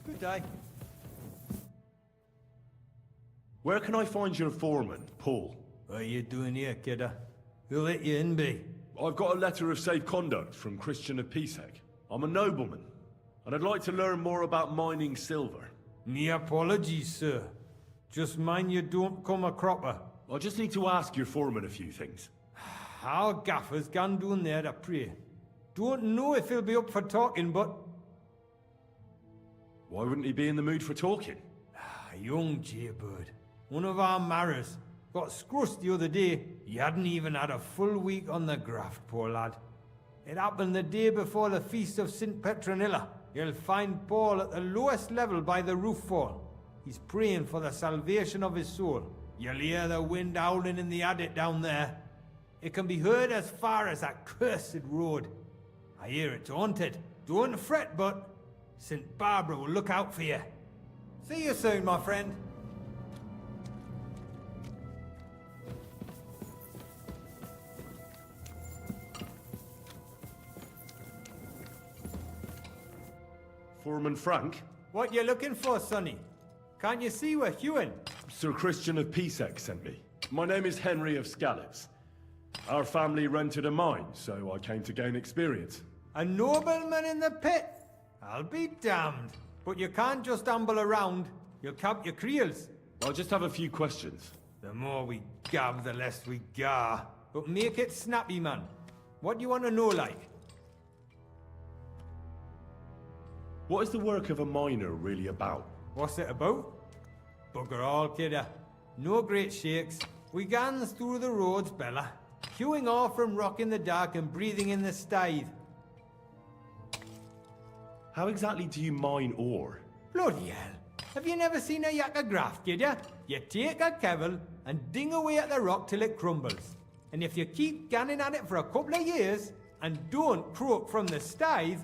Good day. Where can I find your foreman, Paul? What are you doing here, kidder? Who let you in, be? I've got a letter of safe conduct from Christian of Pisek. I'm a nobleman, and I'd like to learn more about mining silver. Me apologies, sir. Just mind you don't come a cropper. I just need to ask your foreman a few things. Our gaffer's gone down there to pray. Don't know if he'll be up for talking, but... Why wouldn't he be in the mood for talking? Young jaybird. One of our marrows. Got scrussed the other day. He hadn't even had a full week on the graft, poor lad. It happened the day before the feast of St. Petronilla. You'll find Paul at the lowest level by the roof fall. He's praying for the salvation of his soul. You'll hear the wind howling in the adit down there. It can be heard as far as that cursed road. I hear it's haunted. Don't fret, but St. Barbara will look out for you. See you soon, my friend. Foreman Frank? What you looking for, sonny? Can't you see we're hewing? Sir Christian of Pisek sent me. My name is Henry of Scallops. Our family rented a mine, so I came to gain experience. A nobleman in the pit? I'll be damned. But you can't just amble around. You'll cap your creels. I just have a few questions. The more we gab, the less we gar. But make it snappy, man. What do you want to know, like? What is the work of a miner really about? What's it about? Bugger all, kidder. No great shakes. We gans through the roads, Bella. Queuing off from rock in the dark and breathing in the stithe. How exactly do you mine ore? Bloody hell. Have you never seen a yakka graft, kidder? You take a kevel and ding away at the rock till it crumbles. And if you keep ganning at it for a couple of years and don't croak from the stithe,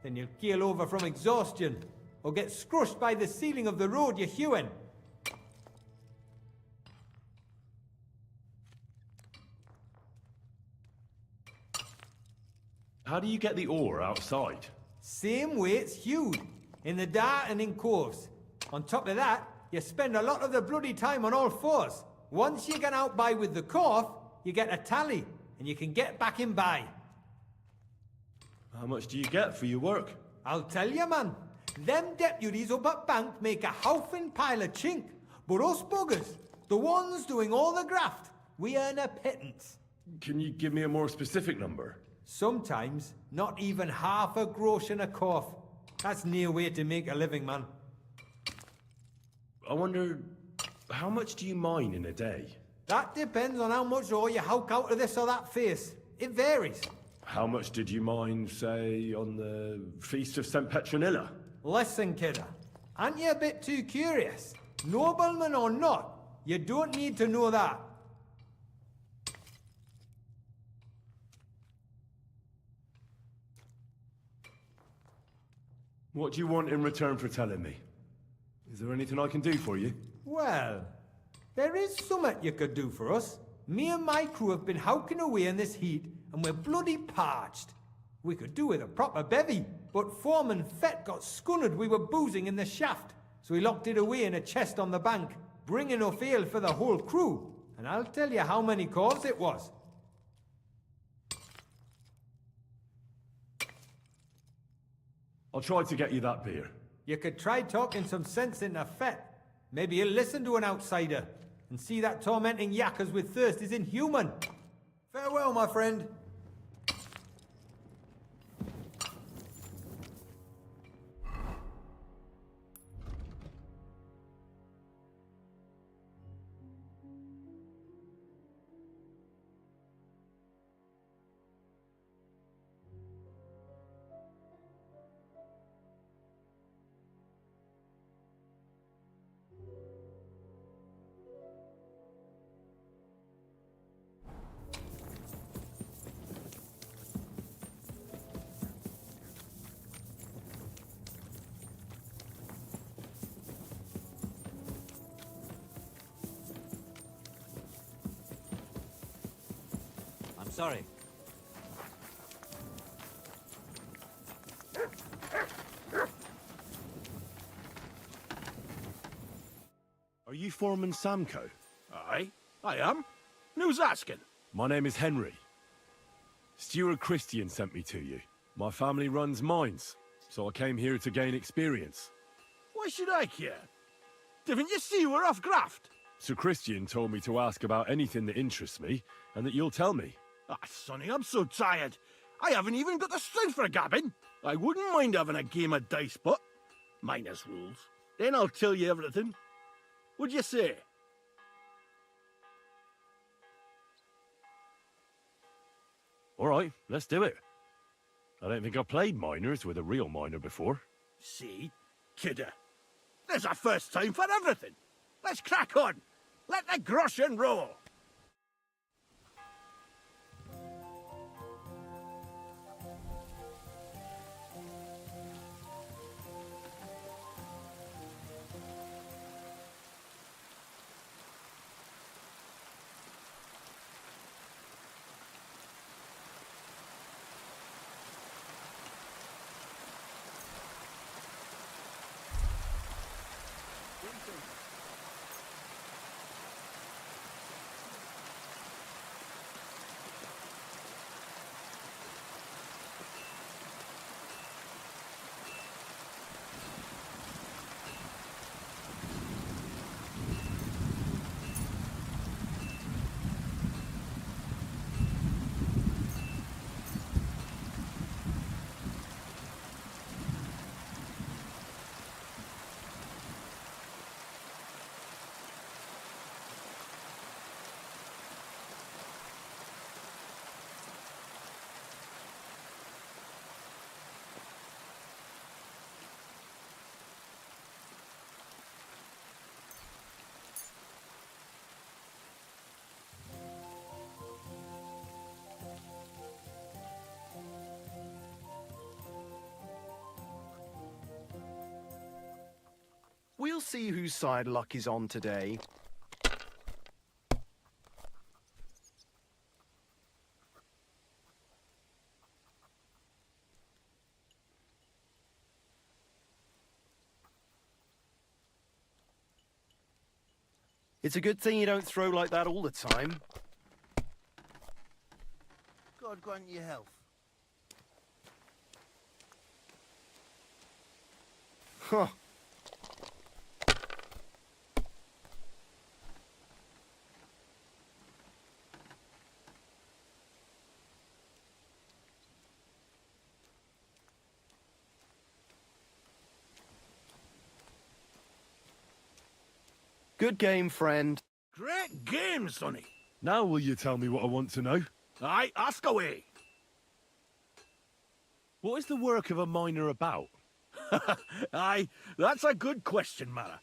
then you'll keel over from exhaustion or get scrushed by the ceiling of the road you're hewing. How do you get the ore outside? Same way it's hewed, in the dark and in coves. On top of that, you spend a lot of the bloody time on all fours. Once you get out by with the cough, you get a tally, and you can get back in by. How much do you get for your work? I'll tell you, man. Them deputies up at bank make a howfing pile of chink. But us buggers, the ones doing all the graft, we earn a pittance. Can you give me a more specific number? Sometimes, not even half a grosh and a cough. That's near way to make a living, man. I wonder, how much do you mine in a day? That depends on how much ore you howk out of this or that face. It varies. How much did you mine, say, on the Feast of St. Petronilla? Listen, kidder. Aren't you a bit too curious? Nobleman or not, you don't need to know that. What do you want in return for telling me? Is there anything I can do for you? Well, there is something you could do for us. Me and my crew have been howking away in this heat, and we're bloody parched. We could do with a proper bevy, but Foreman Fett got scunnered we were boozing in the shaft, so he locked it away in a chest on the bank, bringing enough ale for the whole crew. And I'll tell you how many calls it was. I'll try to get you that beer. You could try talking some sense into Fett. Maybe he'll listen to an outsider, and see that tormenting yakkers with thirst is inhuman. Farewell, my friend. Sorry. you Foreman Samco? Aye, I am. And who's asking? My name is Henry. Stuart Christian sent me to you. My family runs mines, so I came here to gain experience. Why should I care? Didn't you see we're off graft? Sir Christian told me to ask about anything that interests me, and that you'll tell me. Ah, Sonny, I'm so tired. I haven't even got the strength for gabbing. I wouldn't mind having a game of dice, but minus rules. Then I'll tell you everything. What'd you say? All right, let's do it. I don't think I've played miners with a real miner before. See? Kidder. There's a first time for everything. Let's crack on. Let the groschen roll. We'll see whose side luck is on today. It's a good thing you don't throw like that all the time. God grant you health. Huh. Good game, friend. Great game, Sonny. Now will you tell me what I want to know? Aye, ask away. What is the work of a miner about? Aye, that's a good question, Mara.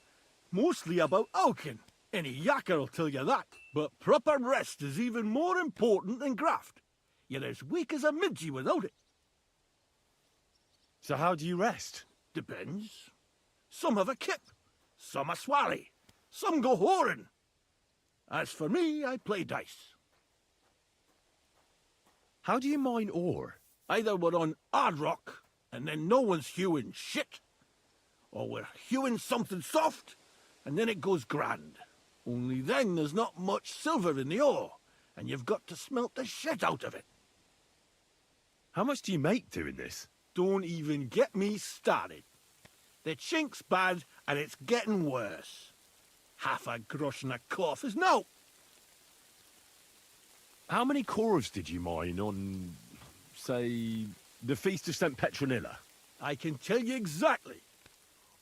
Mostly about oaking. Any yakker'll tell you that. But proper rest is even more important than graft. You're as weak as a midgie without it. So how do you rest? Depends. Some have a kip, some a swally, some go whoring. As for me, I play dice. How do you mine ore? Either we're on hard rock, and then no one's hewing shit, or we're hewing something soft, and then it goes grand. Only then there's not much silver in the ore, and you've got to smelt the shit out of it. How much do you make doing this? Don't even get me started. The chink's bad, and it's getting worse. Half a grosh and a cough is no. How many cores did you mine on, say, the Feast of St. Petronilla? I can tell you exactly.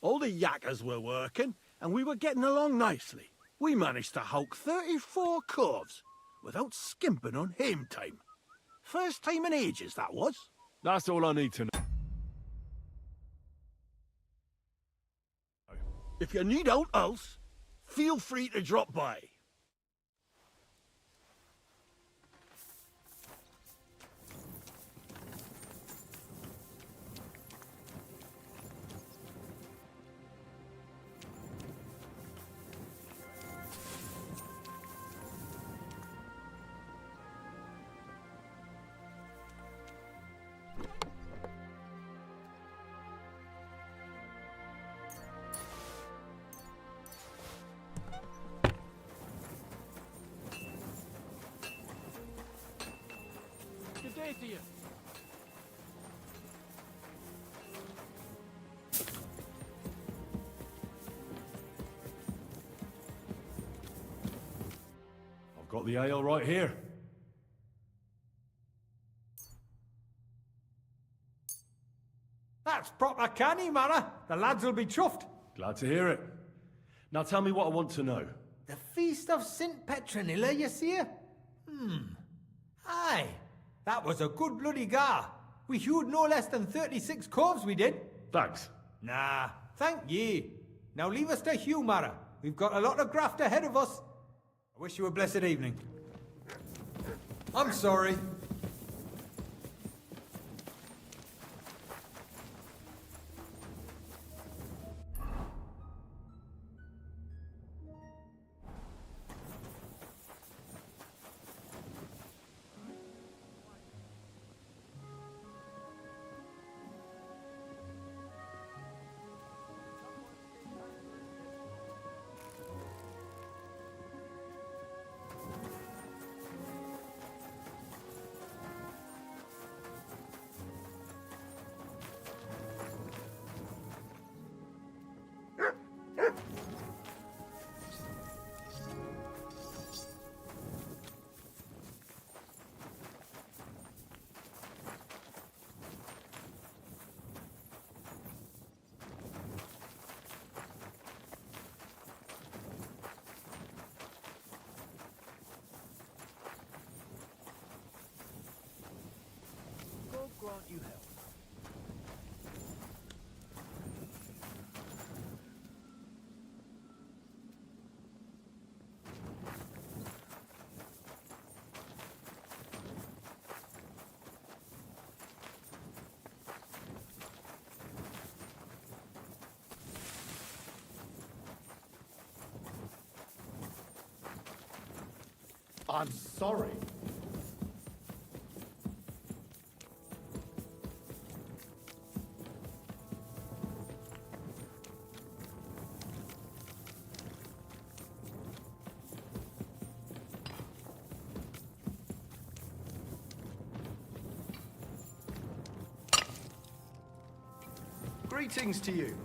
All the yakkers were working, and we were getting along nicely. We managed to hulk 34 corves without skimping on hame time. First time in ages, that was. That's all I need to know. If you need out else, feel free to drop by. say to you? I've got the ale right here. That's proper canny, Mara. The lads will be chuffed. Glad to hear it. Now tell me what I want to know. The feast of St. Petronilla, you see? Aye. That was a good bloody gar. We hewed no less than 36 coves, we did. Thanks. Nah, thank ye. Now leave us to hew, Mara. We've got a lot of graft ahead of us. I wish you a blessed evening. I'm sorry. God grant you health. I'm sorry. Greetings to you.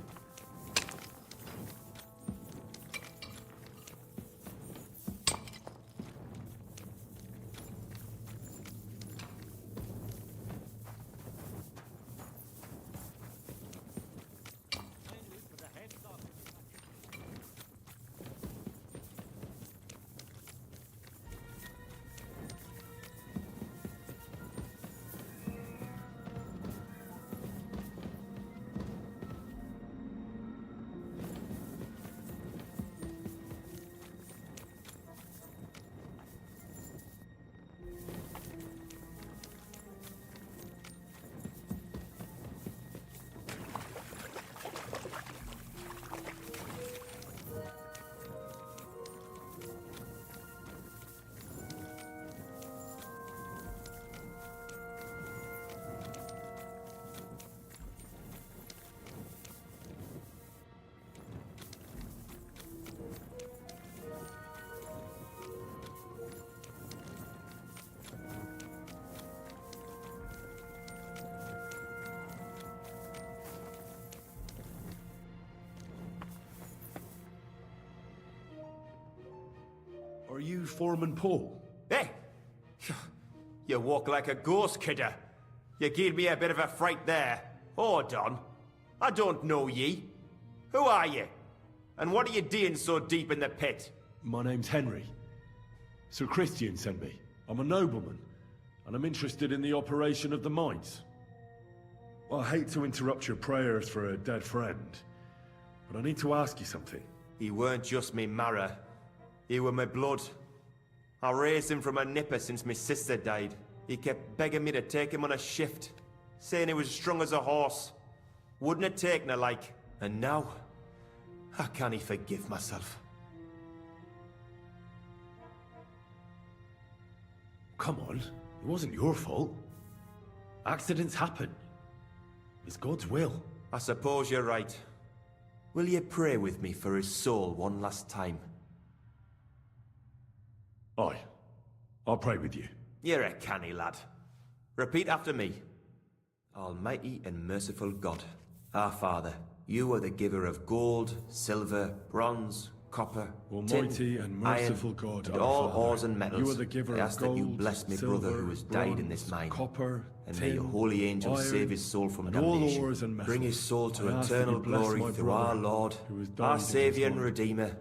Are you Foreman Paul? Hey! You walk like a ghost, kidder. You gave me a bit of a fright there. Hold on. I don't know ye. Who are you? And what are you doing so deep in the pit? My name's Henry. Sir Christian sent me. I'm a nobleman, and I'm interested in the operation of the mines. Well, I hate to interrupt your prayers for a dead friend, but I need to ask you something. He weren't just me marrow. He were my blood. I raised him from a nipper since my sister died. He kept begging me to take him on a shift, saying he was strong as a horse. Wouldn't have taken her like. And now, I can't forgive myself. Come on, it wasn't your fault. Accidents happen. It's God's will. I suppose you're right. Will you pray with me for his soul one last time? Aye. I'll pray with you. You're a canny lad. Repeat after me. Almighty and merciful God, our Father, you are the giver of gold, silver, bronze, copper, Almighty tin, and merciful iron, God, and our all Father, ores and metals. you are the giver I of ask that you gold, bless me silver, brother who has died in this bronze, mine. copper, And may your tin, holy angels iron, save his soul from and all damnation. ores and metals. Bring his soul to I ask that eternal you bless glory my through our brother Lord, who has died our in this Saviour and mine. Redeemer,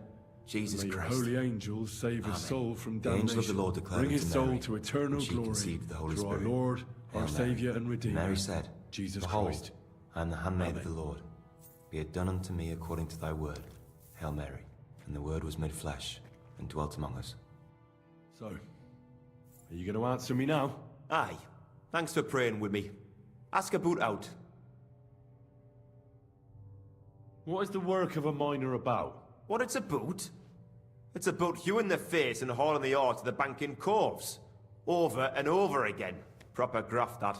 Jesus May your Christ. holy angels save his Amen. soul from The damnation. angel of the Lord declared Bring his unto soul Mary, to eternal when she glory conceived the Holy through Spirit. our Lord, Hail our Mary. Saviour and Redeemer, Mary said, Jesus Behold, Christ. I am the handmaid of Amen. the Lord. Be it done unto me according to thy word. Hail Mary. And the word was made flesh and dwelt among us. So, are you going to answer me now? Aye. Thanks for praying with me. Ask about out. What is the work of a miner about? What it's about? It's about hewing the face and hauling the ore to the bank in coves. Over and over again. Proper graft, that.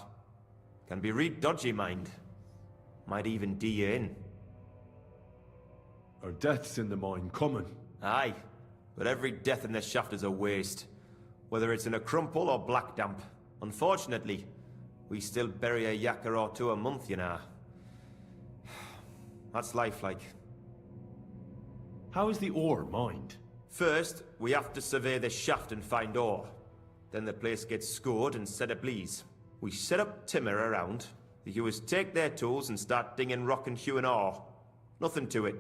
Can be real dodgy, mind. Might even do you in. Are deaths in the mine common? Aye. But every death in the shaft is a waste. Whether it's in a crumple or black damp. Unfortunately, we still bury a yakka or two a month, you know. That's life like. How is the ore mined? First, we have to survey the shaft and find ore. Then the place gets scored and set ablaze. We set up timber around. The hewers take their tools and start dinging rock and hewing ore. Nothing to it.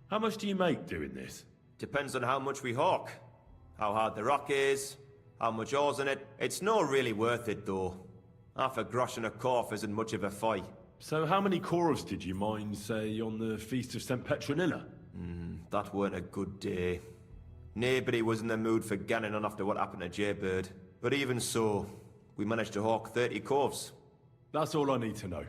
How much do you make doing this? Depends on how much we hawk. How hard the rock is, how much ore's in it. It's not really worth it though. Half a grosh and a corf isn't much of a fight. So how many corves did you mine, say, on the Feast of St. Petronilla? That weren't a good day. Nobody was in the mood for ganning on after what happened to Jaybird. But even so, we managed to hawk 30 corves. That's all I need to know.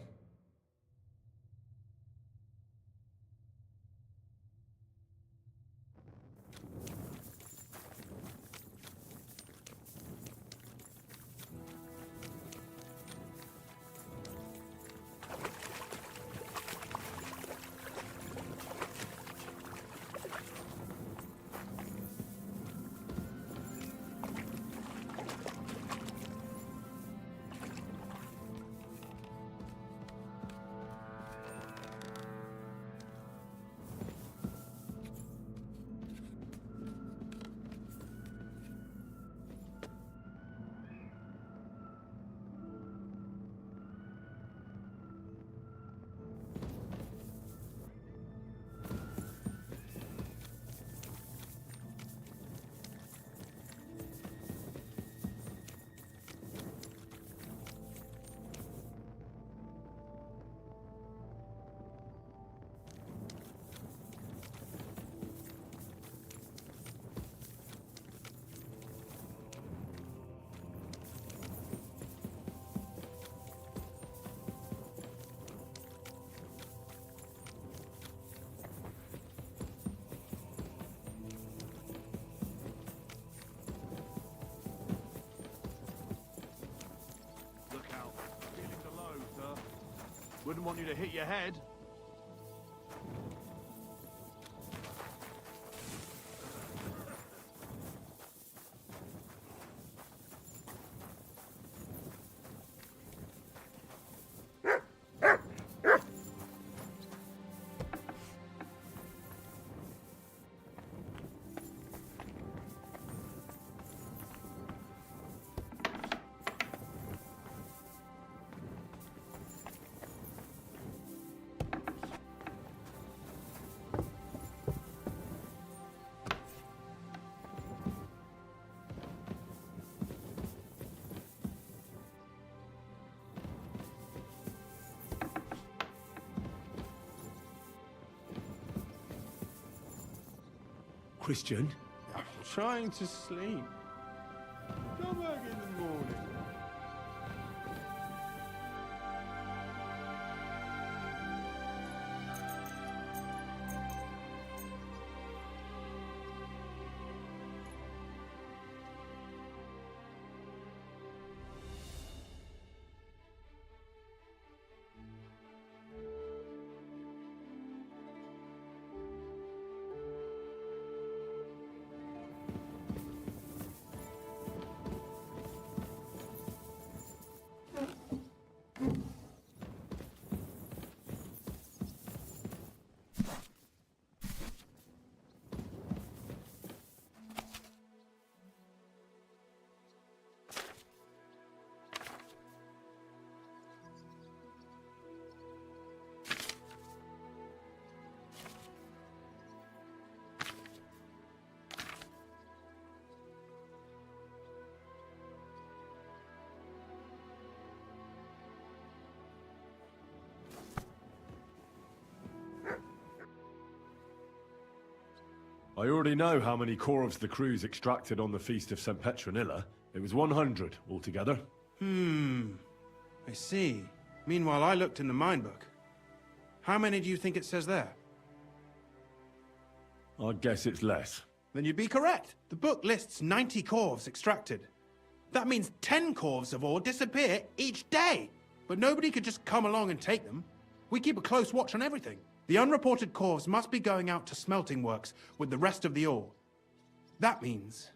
Look out. Feeling the low, sir. Wouldn't want you to hit your head. Christian? I'm trying to sleep. Come back in the morning. I already know how many corvs the crews extracted on the Feast of St. Petronilla. It was 100 altogether. I see. Meanwhile, I looked in the mine book. How many do you think it says there? I'd guess it's less. Then you'd be correct. The book lists 90 corvs extracted. That means 10 corvs of ore disappear each day. But nobody could just come along and take them. We keep a close watch on everything. The unreported corvs must be going out to smelting works with the rest of the ore. That means...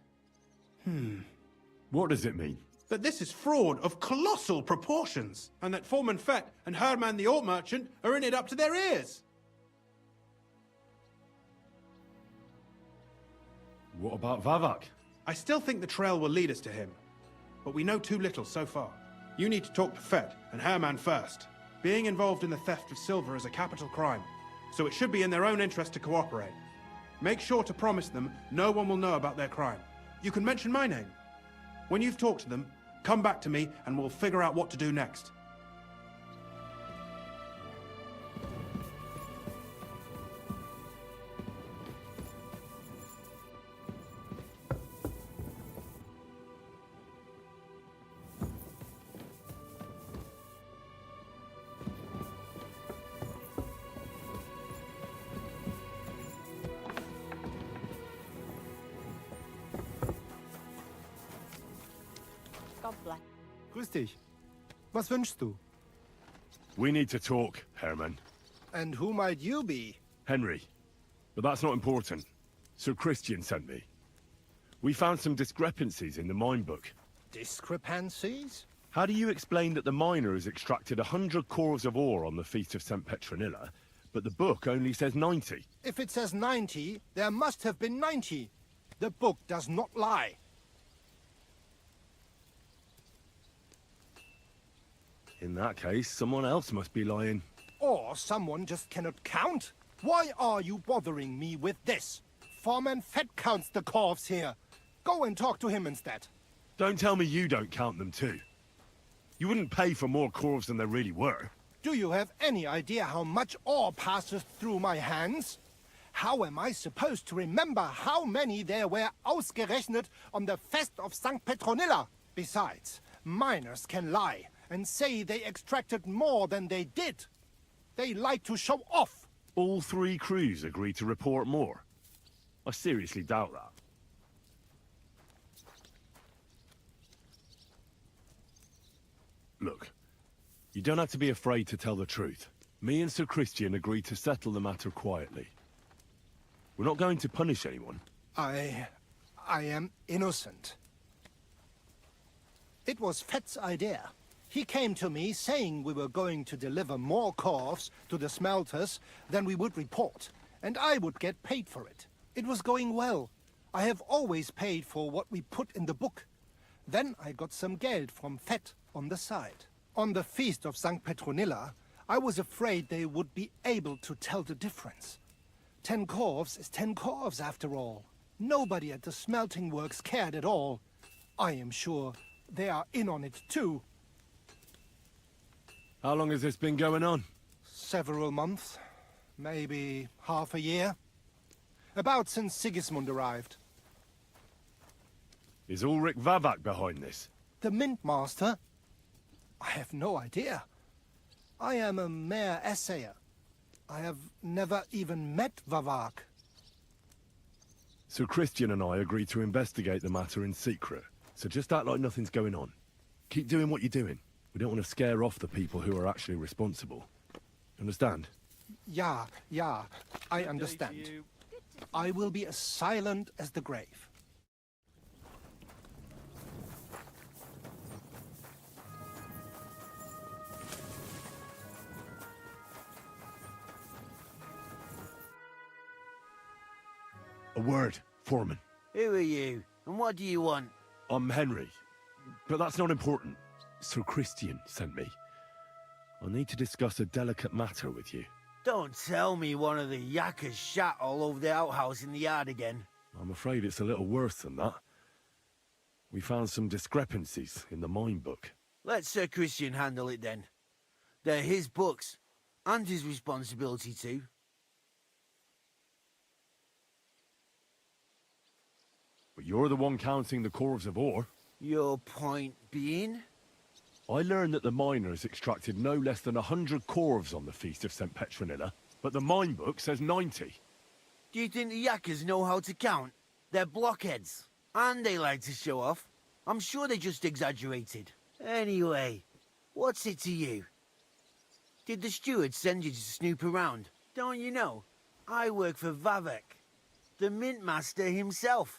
What does it mean? that this is fraud of colossal proportions, and that Foreman Fett and Herman the ore merchant are in it up to their ears. What about Vavak? I still think the trail will lead us to him, but we know too little so far. You need to talk to Fett and Herman first. Being involved in the theft of silver is a capital crime, so it should be in their own interest to cooperate. Make sure to promise them no one will know about their crime. You can mention my name. When you've talked to them, come back to me and we'll figure out what to do next. God bless. Grüß dich. Was wünschst du? We need to talk, Herman. And who might you be? Henry. But that's not important. Sir Christian sent me. We found some discrepancies in the mine book. Discrepancies? How do you explain that the miner has extracted 100 cores of ore on the Feast of St. Petronilla, but the book only says 90? If it says 90, there must have been 90. The book does not lie. In that case, someone else must be lying. Or someone just cannot count. Why are you bothering me with this? Foreman Fett counts the corvs here. Go and talk to him instead. Don't tell me you don't count them too. You wouldn't pay for more corvs than there really were. Do you have any idea how much ore passes through my hands? How am I supposed to remember how many there were ausgerechnet on the Fest of St. Petronilla? Besides, miners can lie and say they extracted more than they did. They like to show off. All three crews agreed to report more. I seriously doubt that. Look, you don't have to be afraid to tell the truth. Me and Sir Christian agreed to settle the matter quietly. We're not going to punish anyone. I am innocent. It was Fett's idea. He came to me saying we were going to deliver more corvs to the smelters than we would report, and I would get paid for it. It was going well. I have always paid for what we put in the book. Then I got some geld from Fett on the side. On the Feast of St. Petronilla, I was afraid they would be able to tell the difference. 10 corvs is 10 corvs after all. Nobody at the smelting works cared at all. I am sure they are in on it too. How long has this been going on? Several months. Maybe half a year. About since Sigismund arrived. Is Ulrich Vavak behind this? The Mint Master? I have no idea. I am a mere assayer. I have never even met Vavak. Sir Christian and I agreed to investigate the matter in secret, so just act like nothing's going on. Keep doing what you're doing. We don't want to scare off the people who are actually responsible. Understand? Yeah, I understand. I will be as silent as the grave. A word, Foreman. Who are you, and what do you want? I'm Henry, but that's not important. Sir Christian sent me. I need to discuss a delicate matter with you. Don't tell me one of the yakkers shat all over the outhouse in the yard again. I'm afraid it's a little worse than that. We found some discrepancies in the mine book. Let Sir Christian handle it then. They're his books, and his responsibility too. But you're the one counting the corves of ore. Your point being? I learned that the miners extracted no less than 100 corves on the Feast of St. Petronilla, but the mine book says 90. Do you think the yakkers know how to count? They're blockheads. And they like to show off. I'm sure they just exaggerated. Anyway, what's it to you? Did the steward send you to snoop around? Don't you know? I work for Vavek, the mint master himself.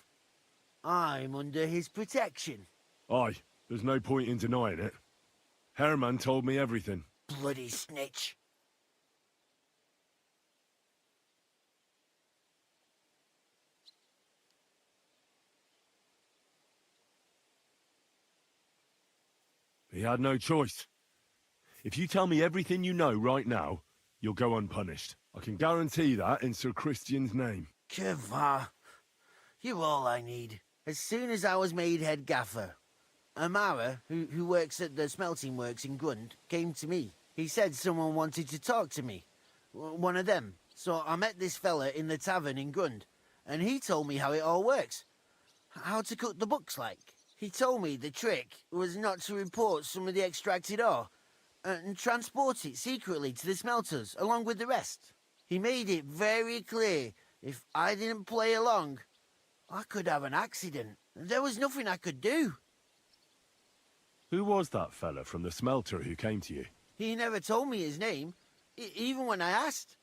I'm under his protection. Aye, there's no point in denying it. Herman told me everything. Bloody snitch. He had no choice. If you tell me everything you know right now, you'll go unpunished. I can guarantee that in Sir Christian's name. Keva, you're all I need. As soon as I was made head gaffer, Amara, who works at the smelting works in Grund, came to me. He said someone wanted to talk to me. One of them. So I met this fella in the tavern in Grund, and he told me how it all works. How to cut the books like. He told me the trick was not to report some of the extracted ore and transport it secretly to the smelters along with the rest. He made it very clear if I didn't play along, I could have an accident. There was nothing I could do. Who was that fella from the smelter who came to you? He never told me his name, even when I asked.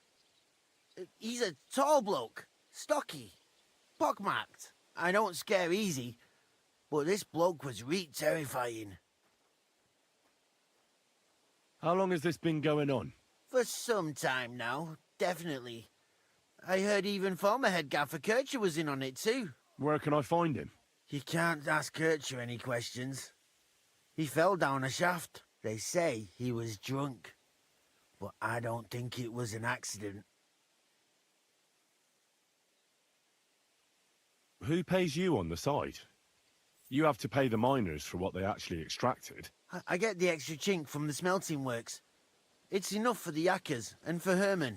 He's a tall bloke, stocky, pockmarked. I don't scare easy, but this bloke was reet terrifying. How long has this been going on? For some time now, definitely. I heard even former head gaffer Kircher was in on it too. Where can I find him? You can't ask Kircher any questions. He fell down a shaft. They say he was drunk, but I don't think it was an accident. Who pays you on the side? You have to pay the miners for what they actually extracted. I get the extra chink from the smelting works. It's enough for the yakkers and for Herman.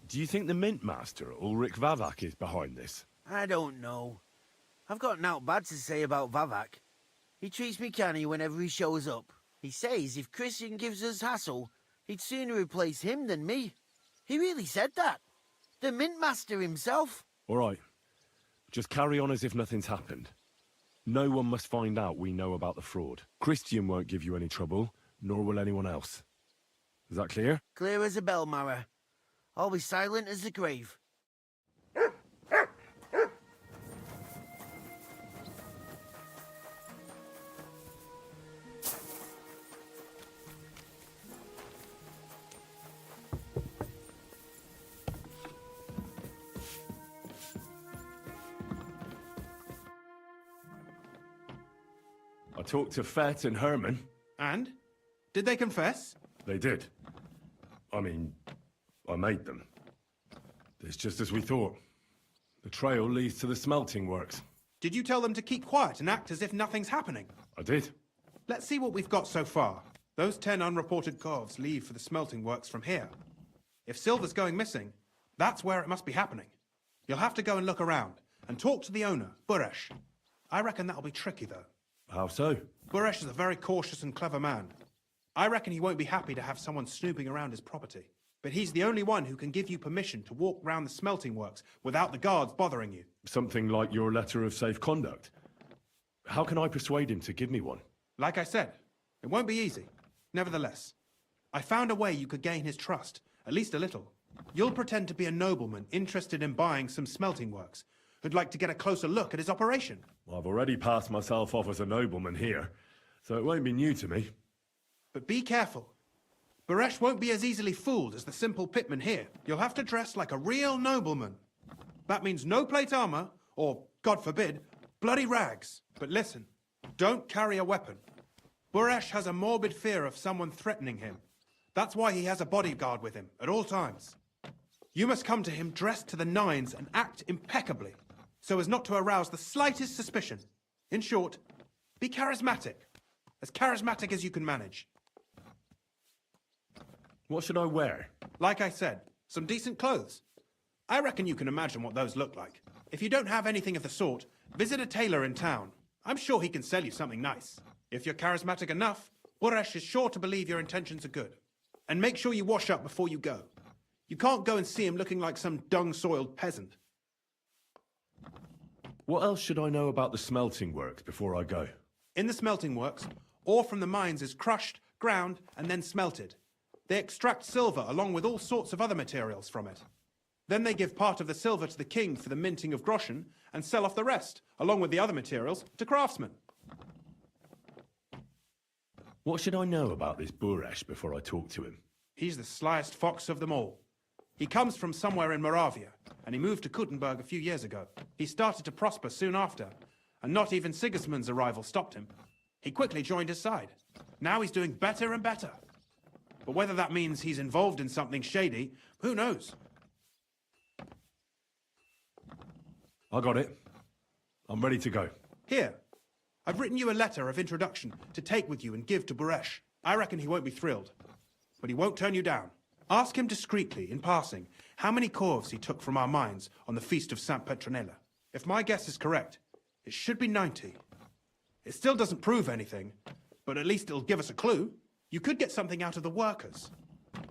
Do you think the mint master, Ulrich Vavak, is behind this? I don't know. I've got naught bad to say about Vavak. He treats me canny whenever he shows up. He says if Christian gives us hassle, he'd sooner replace him than me. He really said that. The mint master himself. All right. Just carry on as if nothing's happened. No one must find out we know about the fraud. Christian won't give you any trouble, nor will anyone else. Is that clear? Clear as a bell, Mara. I'll be silent as the grave. I talked to Fett and Herman. And? Did they confess? They did. I mean, I made them. It's just as we thought. The trail leads to the smelting works. Did you tell them to keep quiet and act as if nothing's happening? I did. Let's see what we've got so far. Those 10 unreported corves leave for the smelting works from here. If silver's going missing, that's where it must be happening. You'll have to go and look around and talk to the owner, Buresh. I reckon that'll be tricky, though. How so? Buresh is a very cautious and clever man. I reckon he won't be happy to have someone snooping around his property. But he's the only one who can give you permission to walk round the smelting works without the guards bothering you. Something like your letter of safe conduct. How can I persuade him to give me one? Like I said, it won't be easy. Nevertheless, I found a way you could gain his trust, at least a little. You'll pretend to be a nobleman interested in buying some smelting works, who'd like to get a closer look at his operation. Well, I've already passed myself off as a nobleman here, so it won't be new to me. But be careful. Buresh won't be as easily fooled as the simple pitman here. You'll have to dress like a real nobleman. That means no plate armor, or, God forbid, bloody rags. But listen, don't carry a weapon. Buresh has a morbid fear of someone threatening him. That's why he has a bodyguard with him at all times. You must come to him dressed to the nines and act impeccably, so as not to arouse the slightest suspicion. In short, be charismatic as you can manage. What should I wear? Like I said, some decent clothes. I reckon you can imagine what those look like. If you don't have anything of the sort, visit a tailor in town. I'm sure he can sell you something nice. If you're charismatic enough, Boresh is sure to believe your intentions are good. And make sure you wash up before you go. You can't go and see him looking like some dung-soiled peasant. What else should I know about the smelting works before I go? In the smelting works, ore from the mines is crushed, ground, and then smelted. They extract silver along with all sorts of other materials from it. Then they give part of the silver to the king for the minting of groschen and sell off the rest, along with the other materials, to craftsmen. What should I know about this Boresh before I talk to him? He's the slyest fox of them all. He comes from somewhere in Moravia, and he moved to Kuttenberg a few years ago. He started to prosper soon after, and not even Sigismund's arrival stopped him. He quickly joined his side. Now he's doing better and better. But whether that means he's involved in something shady, who knows? I got it. I'm ready to go. Here, I've written you a letter of introduction to take with you and give to Boresh. I reckon he won't be thrilled, but he won't turn you down. Ask him discreetly, in passing, how many corves he took from our mines on the feast of Saint Petronella. If my guess is correct, it should be 90. It still doesn't prove anything, but at least it'll give us a clue. You could get something out of the workers.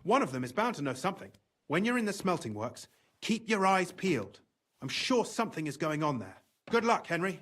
One of them is bound to know something. When you're in the smelting works, keep your eyes peeled. I'm sure something is going on there. Good luck, Henry.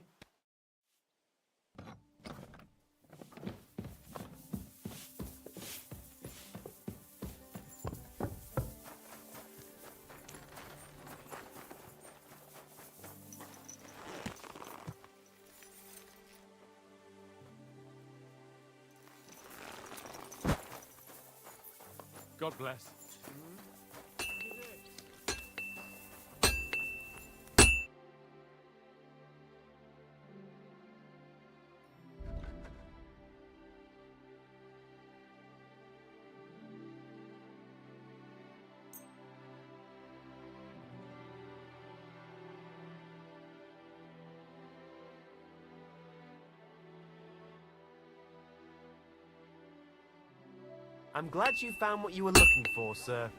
God bless. I'm glad you found what you were looking for, sir.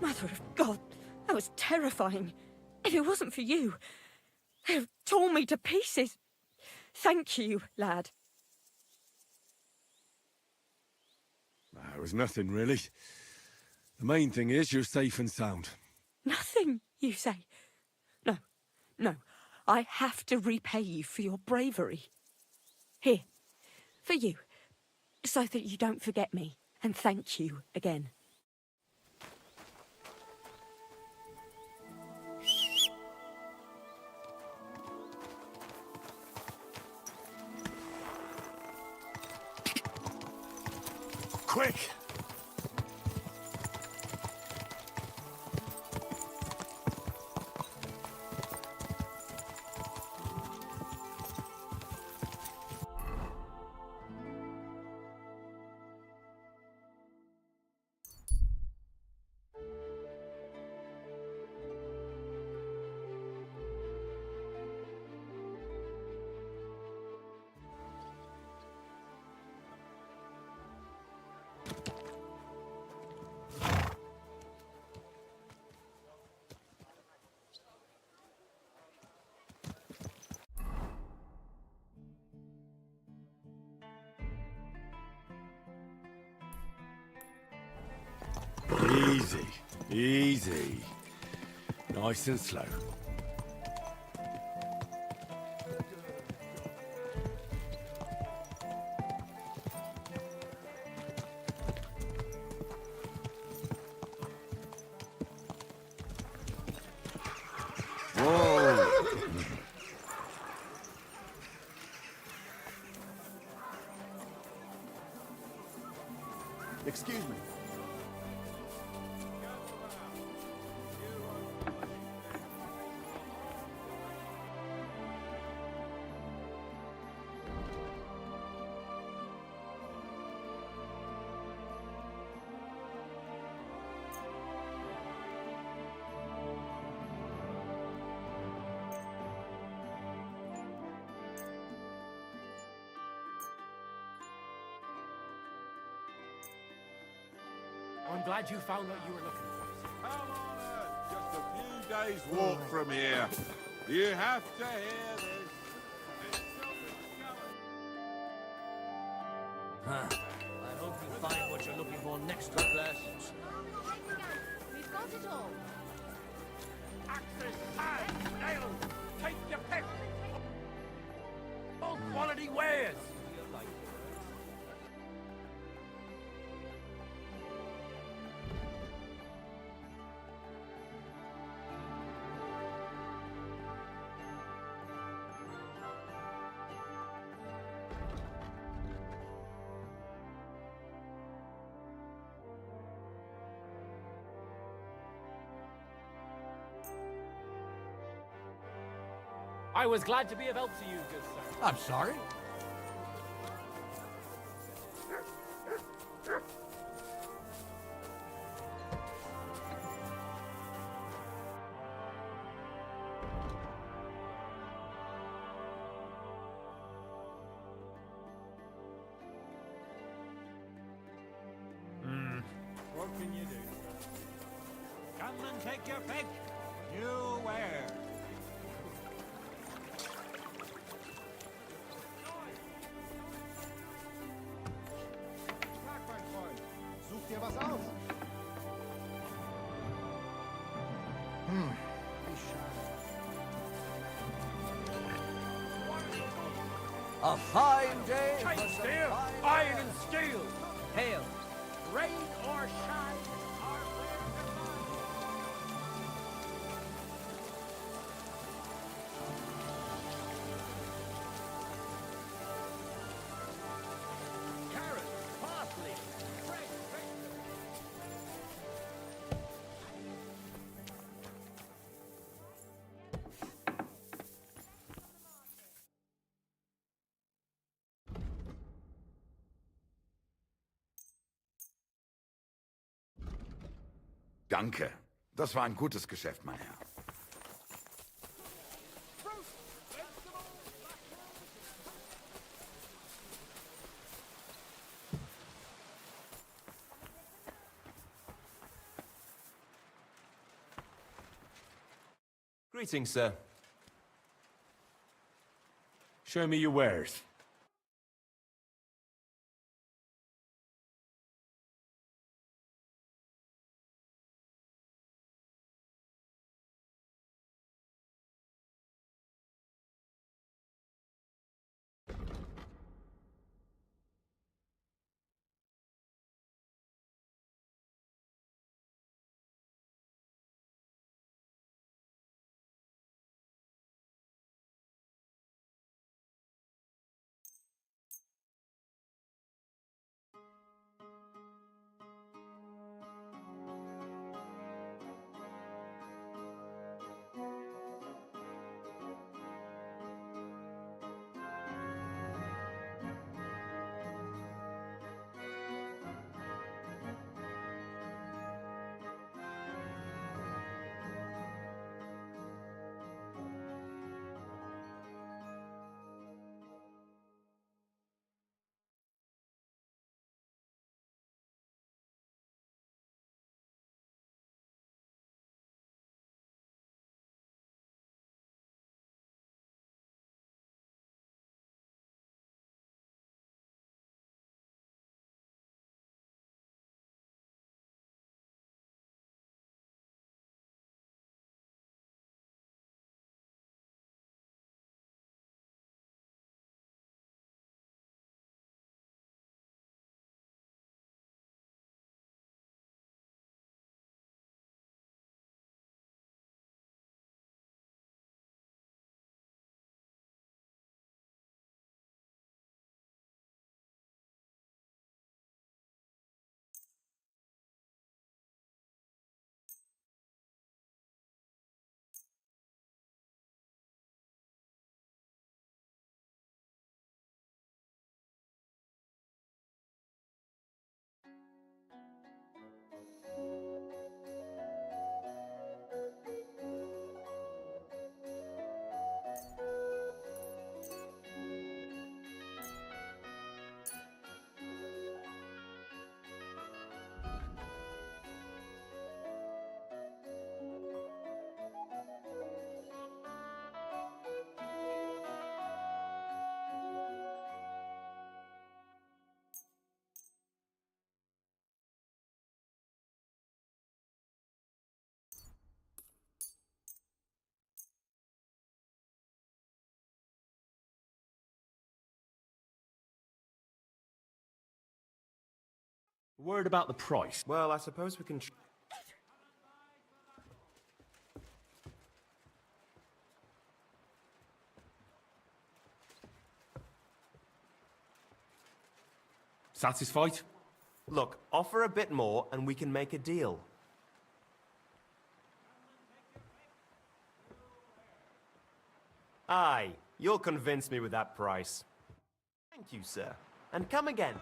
Mother of God, that was terrifying. If it wasn't for you, they'd have torn me to pieces. Thank you, lad. It was nothing, really. The main thing is you're safe and sound. Nothing, you say? No, no. I have to repay you for your bravery. Here, for you, so that you don't forget me, and thank you again. Quick! Easy, easy. Nice and slow. Whoa! Excuse me. I'm glad you found what you were looking for. Come on in. Just a few days' walk from here. You have to hear this. I hope you find what you're looking for next week, lass. We've got it all. Axes, ties, nails, take your pick. All quality wares. I was glad to be of help to you, good sir. I'm sorry. What can you do? Come and take your pick. New wares. Such dir was aus. Wie schade. A fine day. Chain steel, iron and steel. Hail, rain or shine. Our wares are fine. Carrot, parsley, fresh vegetables. Danke. Das war ein gutes Geschäft, mein Herr. Greetings, sir. Show me your wares. Word about the price. Well, I suppose we can... Satisfied? Look, offer a bit more and we can make a deal. Aye, you'll convince me with that price. Thank you, sir. And come again.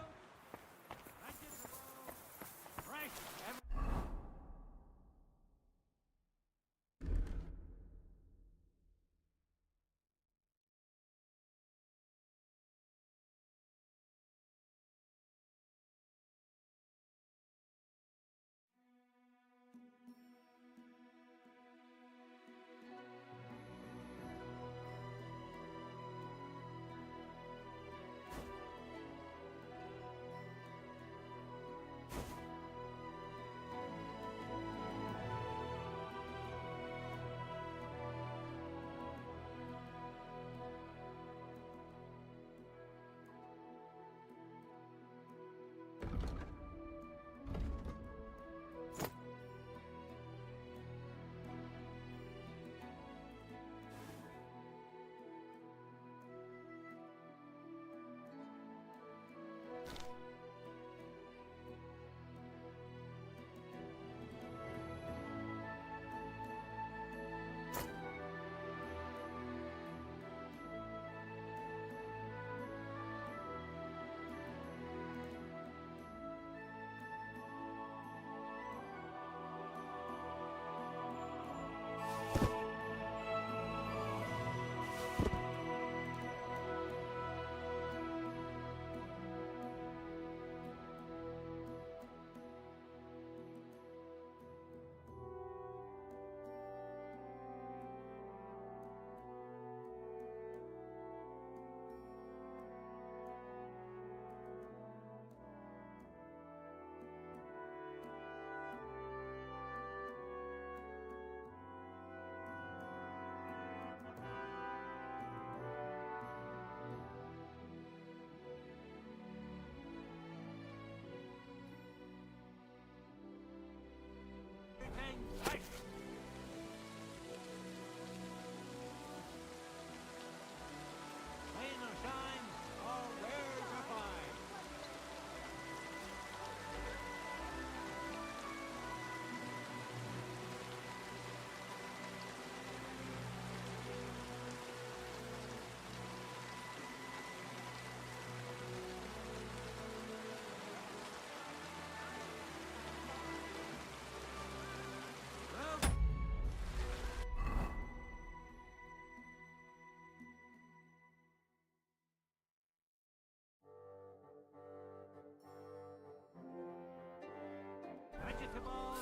Vegetables,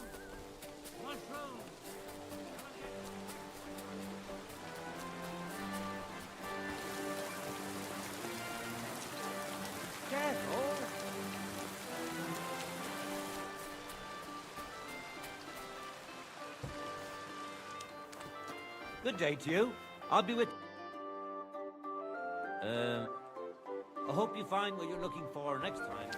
mushrooms. Careful. Good day to you. I'll be with... I hope you find what you're looking for next time.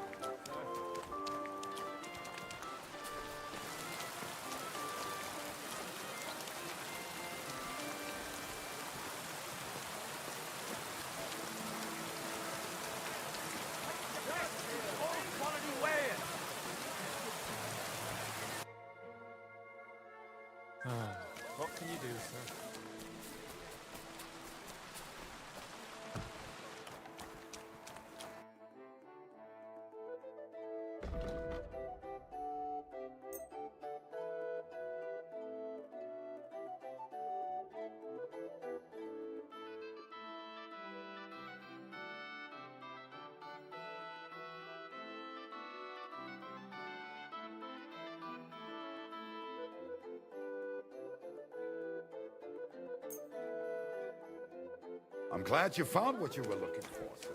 What can you do, sir? I'm glad you found what you were looking for, sir.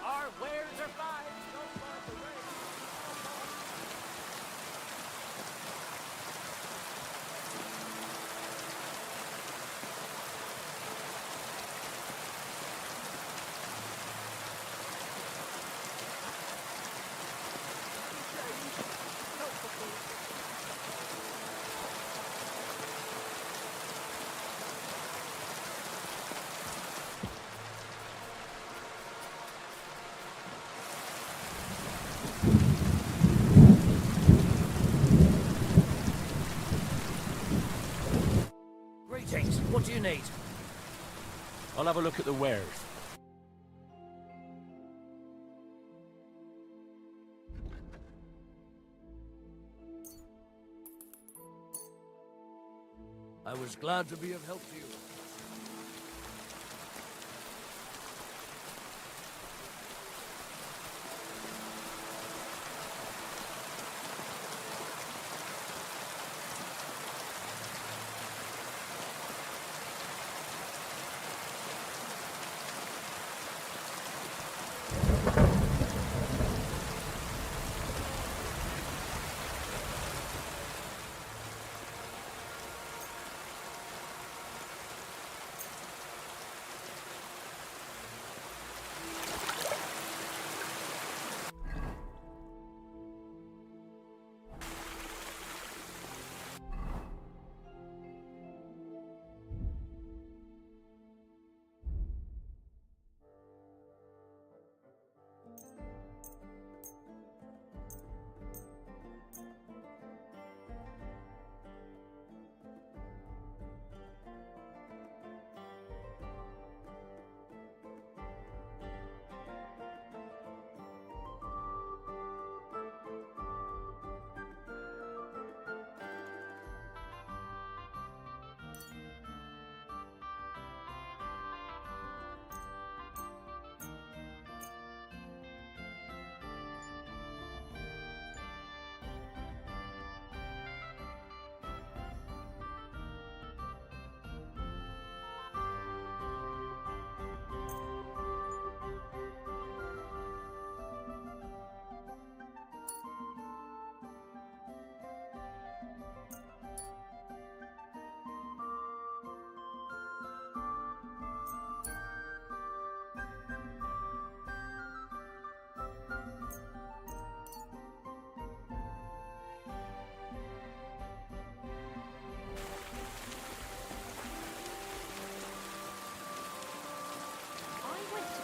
Our wares are fine. So far the way. do you need? I'll have a look at the wares. I was glad to be of help to you.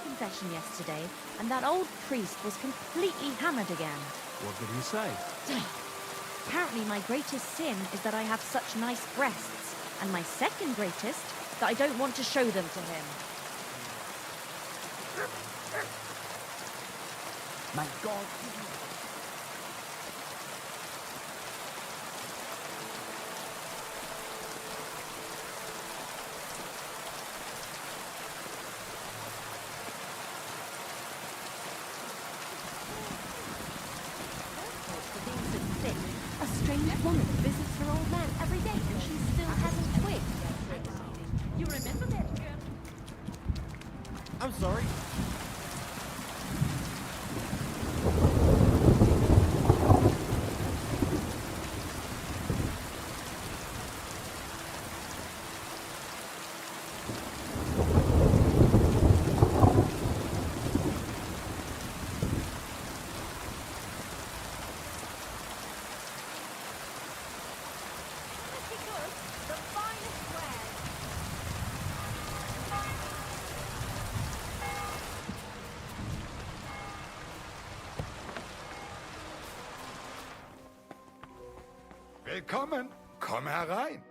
Confession yesterday, and that old priest was completely hammered again. What did he say? Apparently my greatest sin is that I have such nice breasts, and my second greatest, that I don't want to show them to him. My God. A strange woman visits her old man every day, and she still hasn't twigged. You remember that girl? I'm sorry. Willkommen. Komm herein.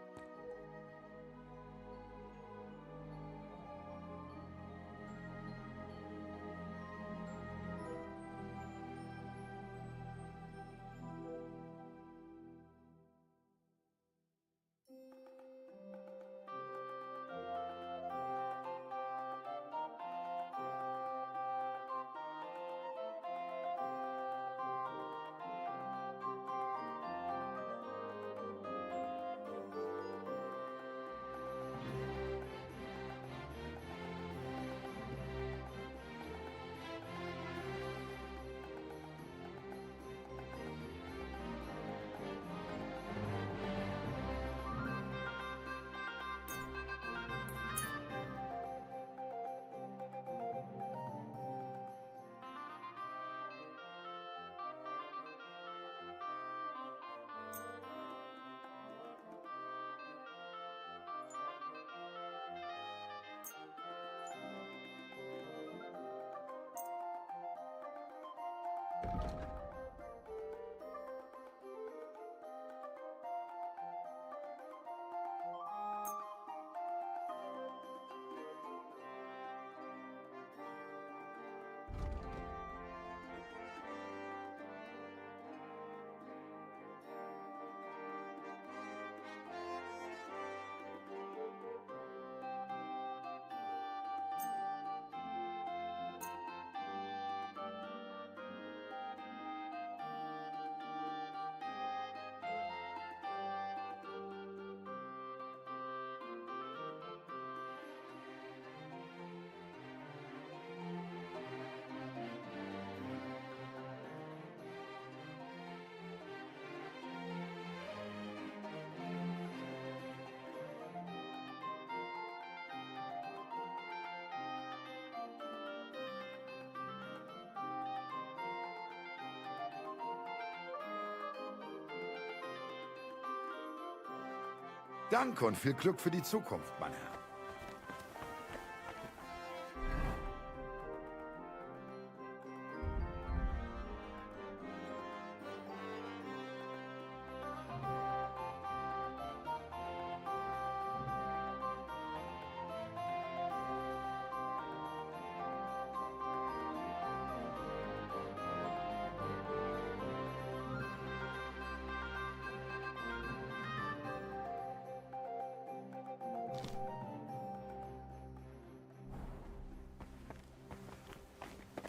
Danke und viel Glück für die Zukunft, mein Herr.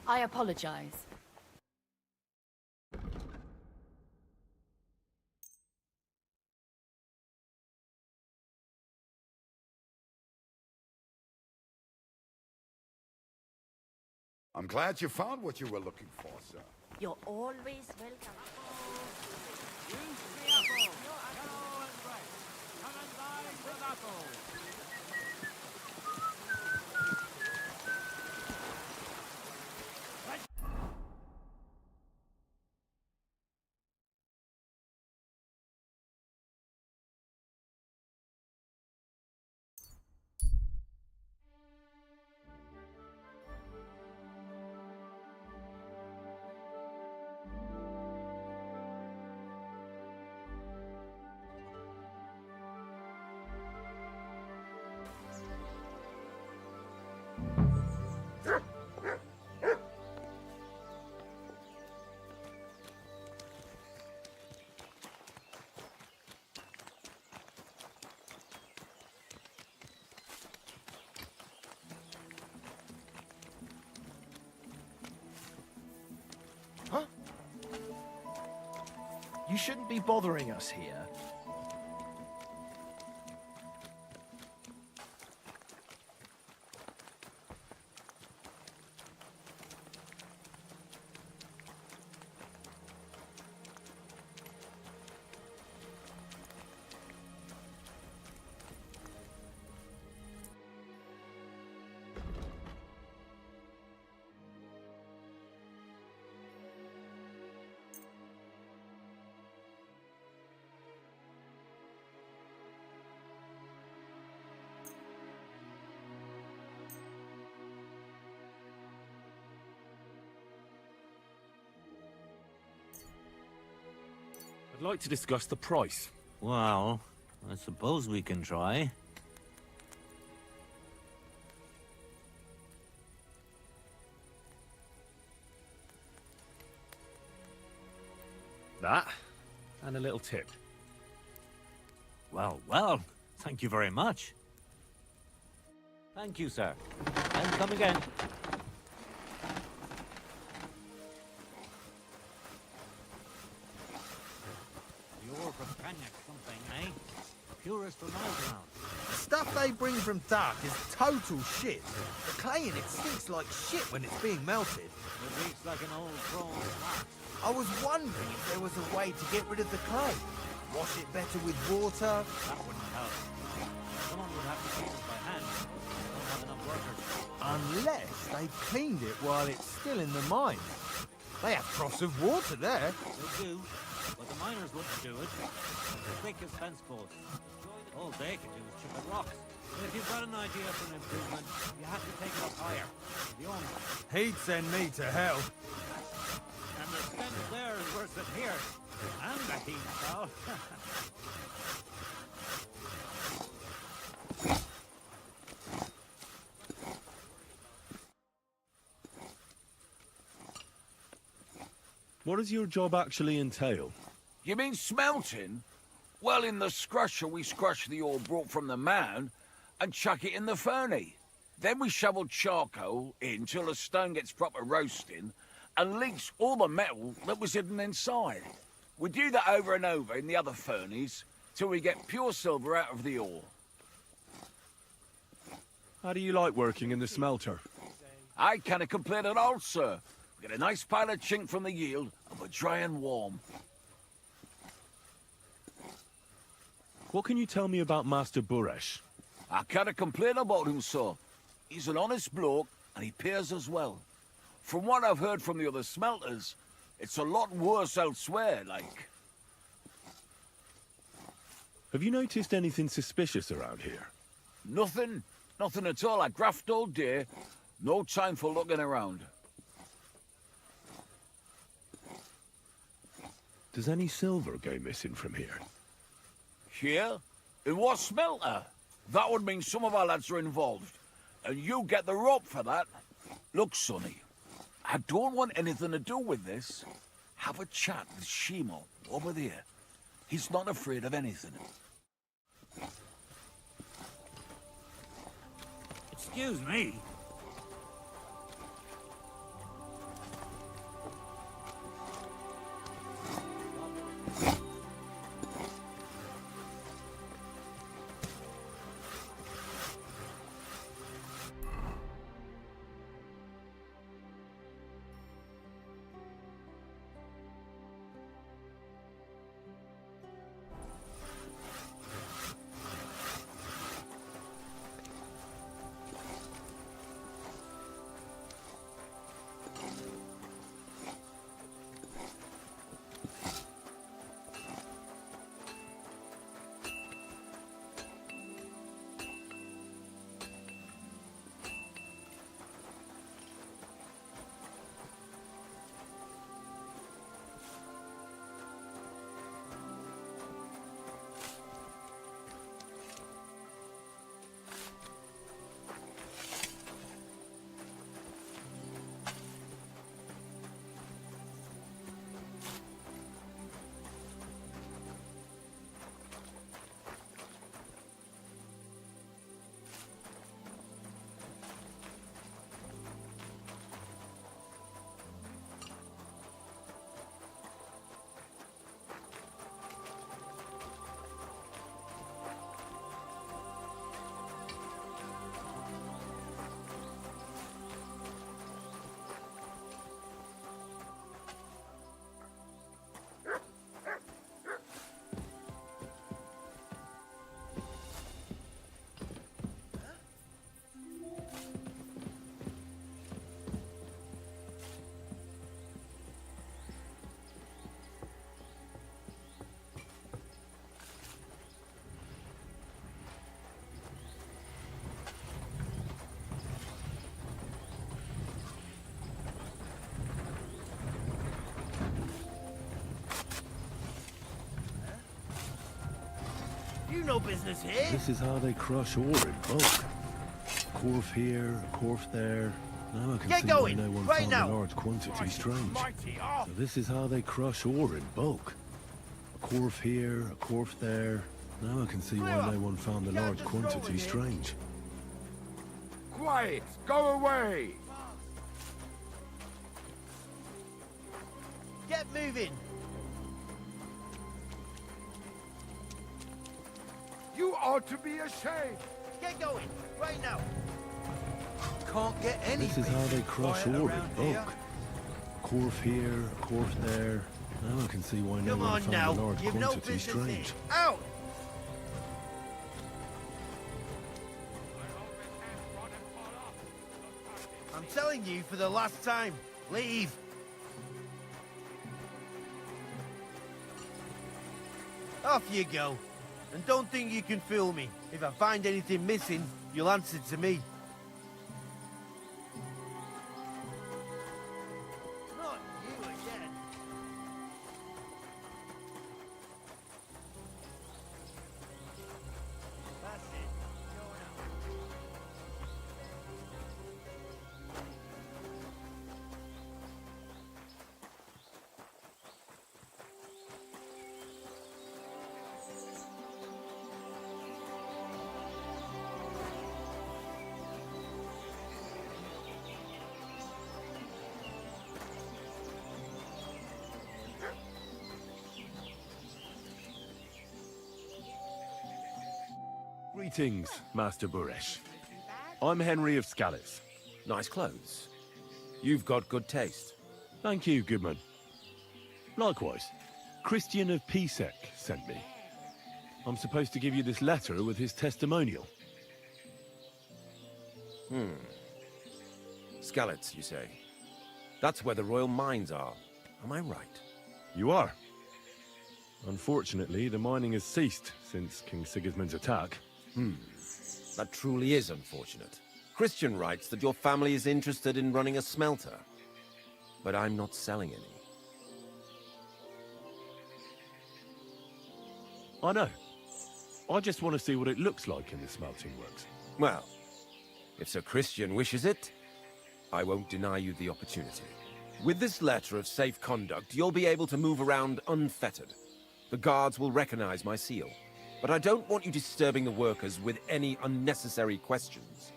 I apologize. I'm glad you found what you were looking for, sir. You're always welcome. Huh? You shouldn't be bothering us here. I'd like to discuss the price. Well, I suppose we can try. That, and a little tip. Well, well, thank you very much. Thank you, sir. And come again. You're from Cognac something, eh? Purest for miles around. The stuff they bring from Dark is total shit. The clay in it stinks like shit when it's being melted. It reeks like an old prawn fart. I was wondering if there was a way to get rid of the clay. Wash it better with water. That wouldn't help. Someone would have to clean it by hand. We don't have enough workers. Unless they cleaned it while it's still in the mine. They have troughs of water there. They do, but the miners wouldn't do it. They're thick as fence posts. All they can do is chip at rocks. And if you've got an idea for an improvement, you have to take it up higher. The owner. He'd send me to hell. And the stench there is worse than here. And the heat, pal. What does your job actually entail? You mean smelting? Well, in the scrusher, we scrush the ore brought from the mound and chuck it in the furnace. Then we shovel charcoal in till the stone gets proper roasting and leaks all the metal that was hidden inside. We do that over and over in the other furnace till we get pure silver out of the ore. How do you like working in the smelter? I can't complain at all, sir. We get a nice pile of chink from the yield and we're dry and warm. What can you tell me about Master Buresh? I can't complain about him, sir. He's an honest bloke and he pays us well. From what I've heard from the other smelters, it's a lot worse elsewhere, like. Have you noticed anything suspicious around here? Nothing. Nothing at all. I graft all day. No time for looking around. Does any silver go missing from here? Here? In what smelter? That would mean some of our lads are involved. And you get the rope for that. Look, Sonny, I don't want anything to do with this. Have a chat with Shimo over there. He's not afraid of anything. Excuse me. You no business here. This is how they crush ore in bulk. A Corf here, a corf there. Now I can Get see going, why no one right found now. a large quantity strange. So this is how they crush ore in bulk. A corf here, a corf there. Now I can see why no one found a large quantity strange. Quiet! Go away! Get moving. You ought to be ashamed! Get going, right now. Can't get any. This is how they crush ore in bulk. A corf here, a corf there. Now I can see why no Come one on found now. a large You've no quantity business here. strange. Out. I'm telling you for the last time. Leave. Off you go. And don't think you can fool me. If I find anything missing, you'll answer to me. Not you again. That's it. Going out. Greetings, Master Buresh. I'm Henry of Scallis. Nice clothes. You've got good taste. Thank you, Goodman. Likewise, Christian of Pisek sent me. I'm supposed to give you this letter with his testimonial. Skallets, you say? That's where the royal mines are. Am I right? You are. Unfortunately, the mining has ceased since King Sigismund's attack. That truly is unfortunate. Christian writes that your family is interested in running a smelter, but I'm not selling any. I know. I just want to see what it looks like in the smelting works. Well, if Sir Christian wishes it, I won't deny you the opportunity. With this letter of safe conduct, you'll be able to move around unfettered. The guards will recognize my seal. But I don't want you disturbing the workers with any unnecessary questions.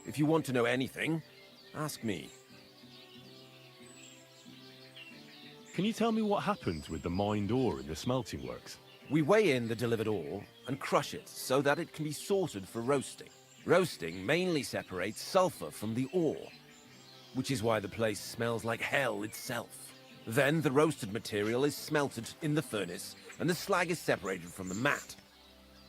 If you want to know anything, ask me. Can you tell me what happens with the mined ore in the smelting works? We weigh in the delivered ore and crush it so that it can be sorted for roasting. Roasting mainly separates sulfur from the ore, which is why the place smells like hell itself. Then the roasted material is smelted in the furnace and the slag is separated from the matte.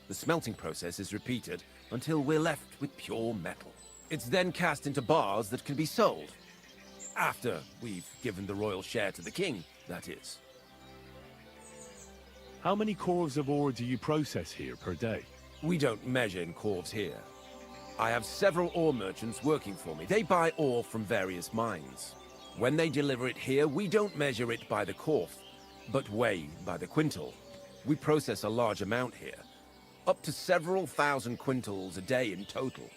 The smelting process is repeated until we're left with pure metal. It's then cast into bars that can be sold. After we've given the royal share to the king, that is. How many corves of ore do you process here per day? We don't measure in corves here. I have several ore merchants working for me. They buy ore from various mines. When they deliver it here, we don't measure it by the corf, but weigh by the quintal. We process a large amount here, up to several thousand quintals a day in total.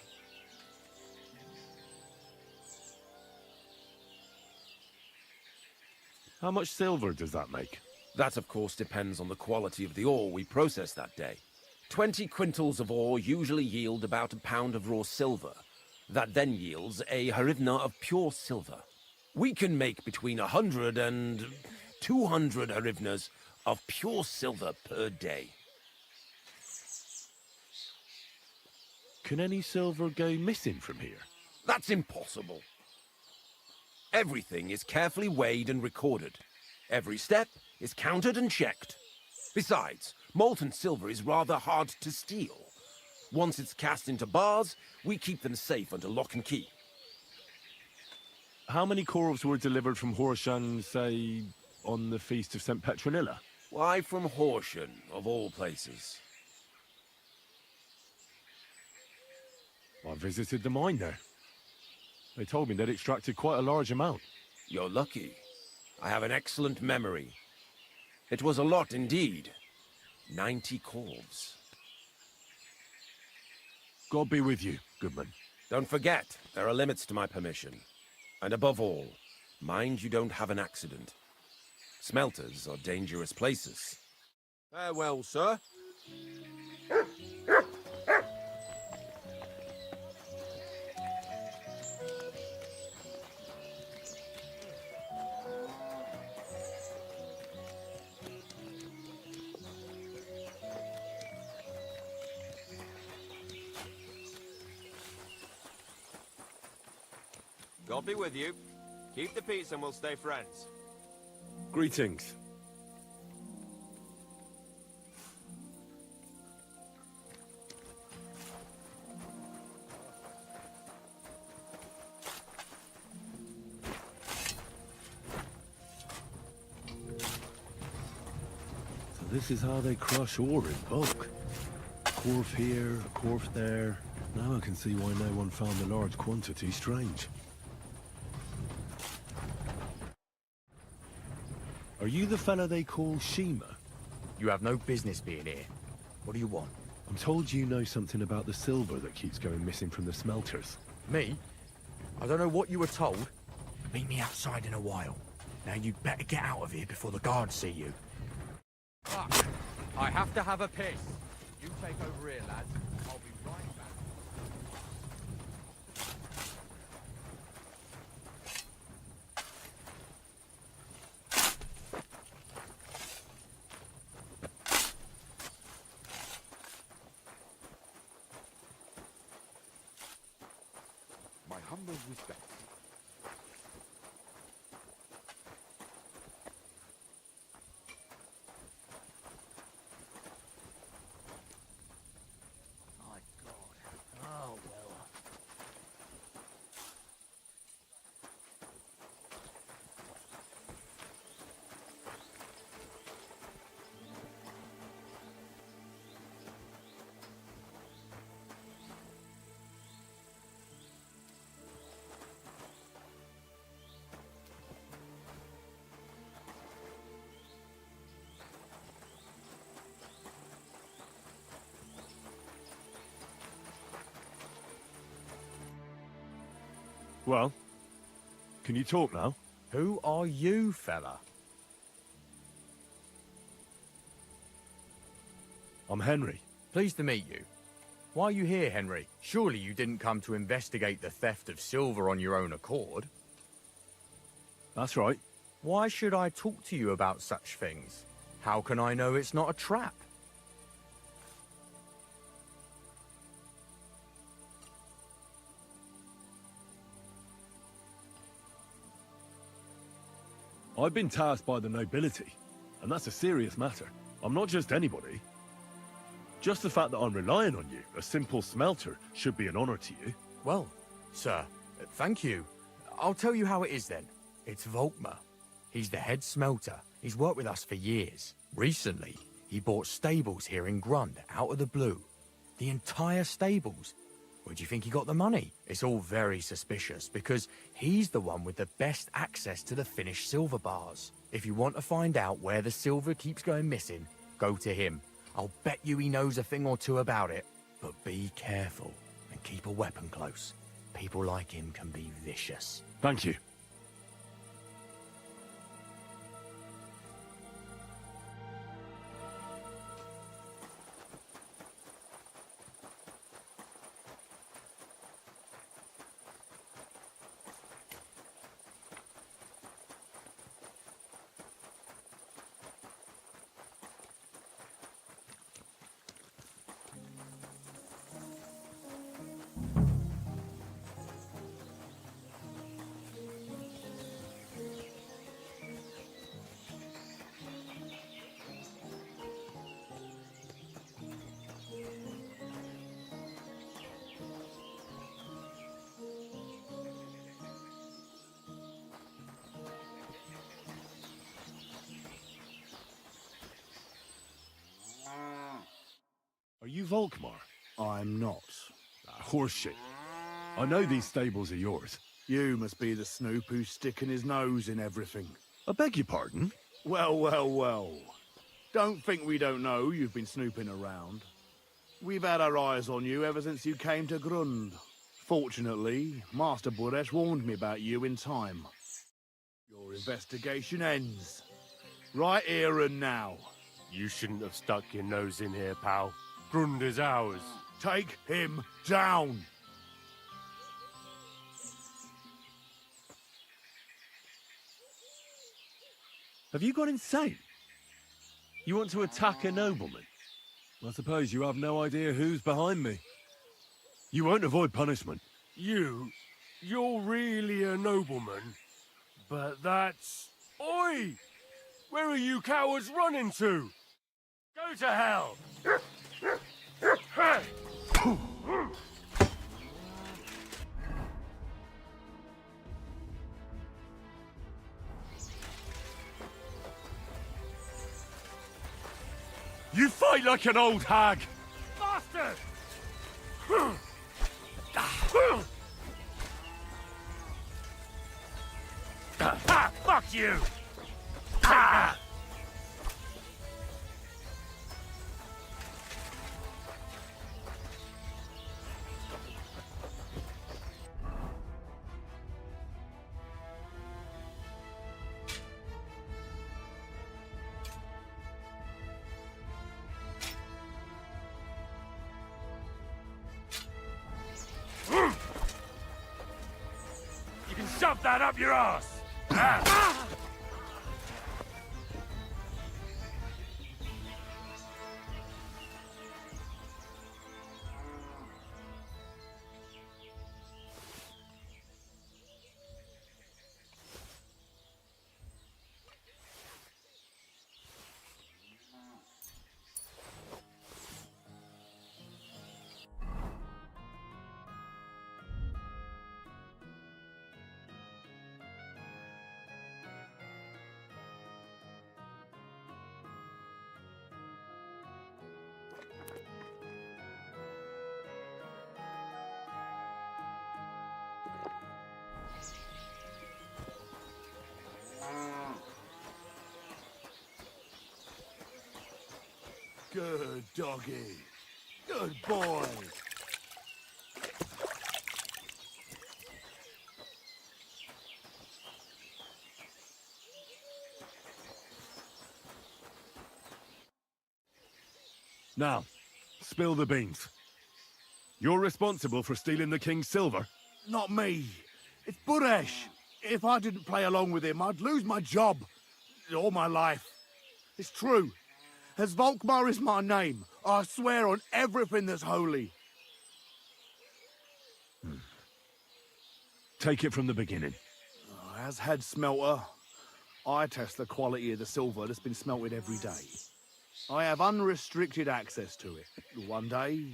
How much silver does that make? That, of course, depends on the quality of the ore we process that day. 20 quintals of ore usually yield about a pound of raw silver. That then yields a hryvnia of pure silver. We can make between 100 and 200 hryvnias of pure silver per day. Can any silver go missing from here? That's impossible. Everything is carefully weighed and recorded. Every step is counted and checked. Besides, molten silver is rather hard to steal. Once it's cast into bars, we keep them safe under lock and key. How many corves were delivered from Horsham, say, on the Feast of St. Petronilla? Why from Horsham, of all places? I visited the mine there. They told me they'd extracted quite a large amount. You're lucky. I have an excellent memory. It was a lot indeed. 90 corves. God be with you, Goodman. Don't forget, there are limits to my permission. And above all, mind you don't have an accident. Smelters are dangerous places. Farewell, sir. God be with you. Keep the peace and we'll stay friends. Greetings. So this is how they crush ore in bulk. Corf here, a corf there. Now I can see why no one found the large quantity strange. Are you the fella they call Shima? You have no business being here. What do you want? I'm told you know something about the silver that keeps going missing from the smelters. Me? I don't know what you were told. Meet me outside in a while. Now you better get out of here before the guards see you. Fuck. I have to have a piss. You take over here, lads. I'll be right back. My humble respects. My God. Oh, well. Well, can you talk now? Who are you, fella? I'm Henry. Pleased to meet you. Why are you here, Henry? Surely you didn't come to investigate the theft of silver on your own accord? That's right. Why should I talk to you about such things? How can I know it's not a trap? I've been tasked by the nobility, and that's a serious matter. I'm not just anybody. Just the fact that I'm relying on you, a simple smelter, should be an honor to you. Well, sir, thank you. I'll tell you how it is then. It's Volkmar. He's the head smelter. He's worked with us for years. Recently, he bought stables here in Grund, out of the blue. The entire stables. Where do you think he got the money? It's all very suspicious, because he's the one with the best access to the finished silver bars. If you want to find out where the silver keeps going missing, go to him. I'll bet you he knows a thing or two about it. But be careful, and keep a weapon close. People like him can be vicious. Thank you. Are you Volkmar? I'm not. Horseshit. I know these stables are yours. You must be the snoop who's sticking his nose in everything. I beg your pardon? Well, well, well. Don't think we don't know you've been snooping around. We've had our eyes on you ever since you came to Grund. Fortunately, Master Buresh warned me about you in time. Your investigation ends. Right here and now. You shouldn't have stuck your nose in here, pal. Grund is ours. Take him down! Have you gone insane? You want to attack a nobleman? I suppose you have no idea who's behind me. You won't avoid punishment. You're really a nobleman. But that's... Oi! Where are you cowards running to? Go to hell! You fight like an old hag! Bastard! Fuck you! Ah! You can shove that up your ass! Ah! Good doggy. Good boy. Now, spill the beans. You're responsible for stealing the king's silver? Not me. It's Buresh. If I didn't play along with him, I'd lose my job. All my life. It's true. As Volkmar is my name, I swear on everything that's holy. Take it from the beginning. As head smelter, I test the quality of the silver that's been smelted every day. I have unrestricted access to it. One day,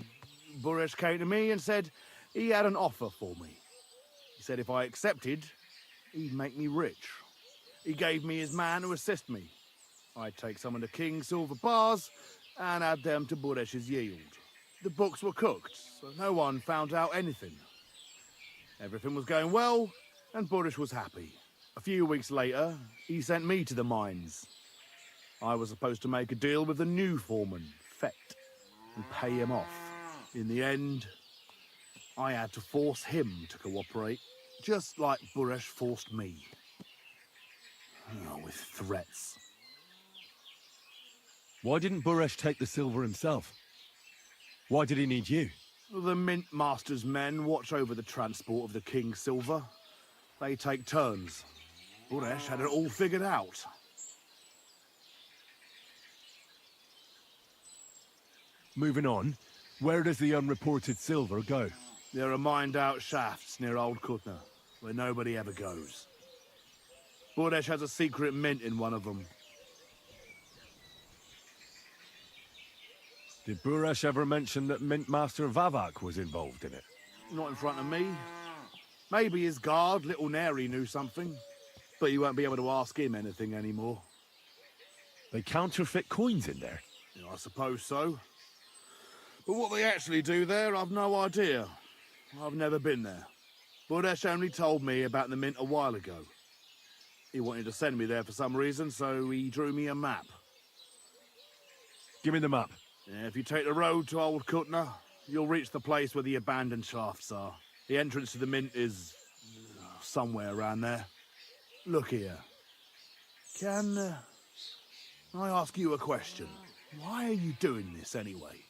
Buresh came to me and said he had an offer for me. He said if I accepted, he'd make me rich. He gave me his man to assist me. I'd take some of the king's silver bars and add them to Buresh's yield. The books were cooked, so no one found out anything. Everything was going well, and Buresh was happy. A few weeks later, he sent me to the mines. I was supposed to make a deal with the new foreman, Fett, and pay him off. In the end, I had to force him to cooperate, just like Buresh forced me. With threats. Why didn't Buresh take the silver himself? Why did he need you? The Mint Master's men watch over the transport of the king's silver. They take turns. Buresh had it all figured out. Moving on, where does the unreported silver go? There are mined-out shafts near Old Kutna, where nobody ever goes. Buresh has a secret mint in one of them. Did Buresh ever mention that Mint Master Vavak was involved in it? Not in front of me. Maybe his guard, Little Neri, knew something. But you won't be able to ask him anything anymore. They counterfeit coins in there? Yeah, I suppose so. But what they actually do there, I've no idea. I've never been there. Buresh only told me about the mint a while ago. He wanted to send me there for some reason, so he drew me a map. Give me the map. Yeah, if you take the road to Old Kutna, you'll reach the place where the abandoned shafts are. The entrance to the mint is somewhere around there. Look here. Can I ask you a question? Why are you doing this anyway?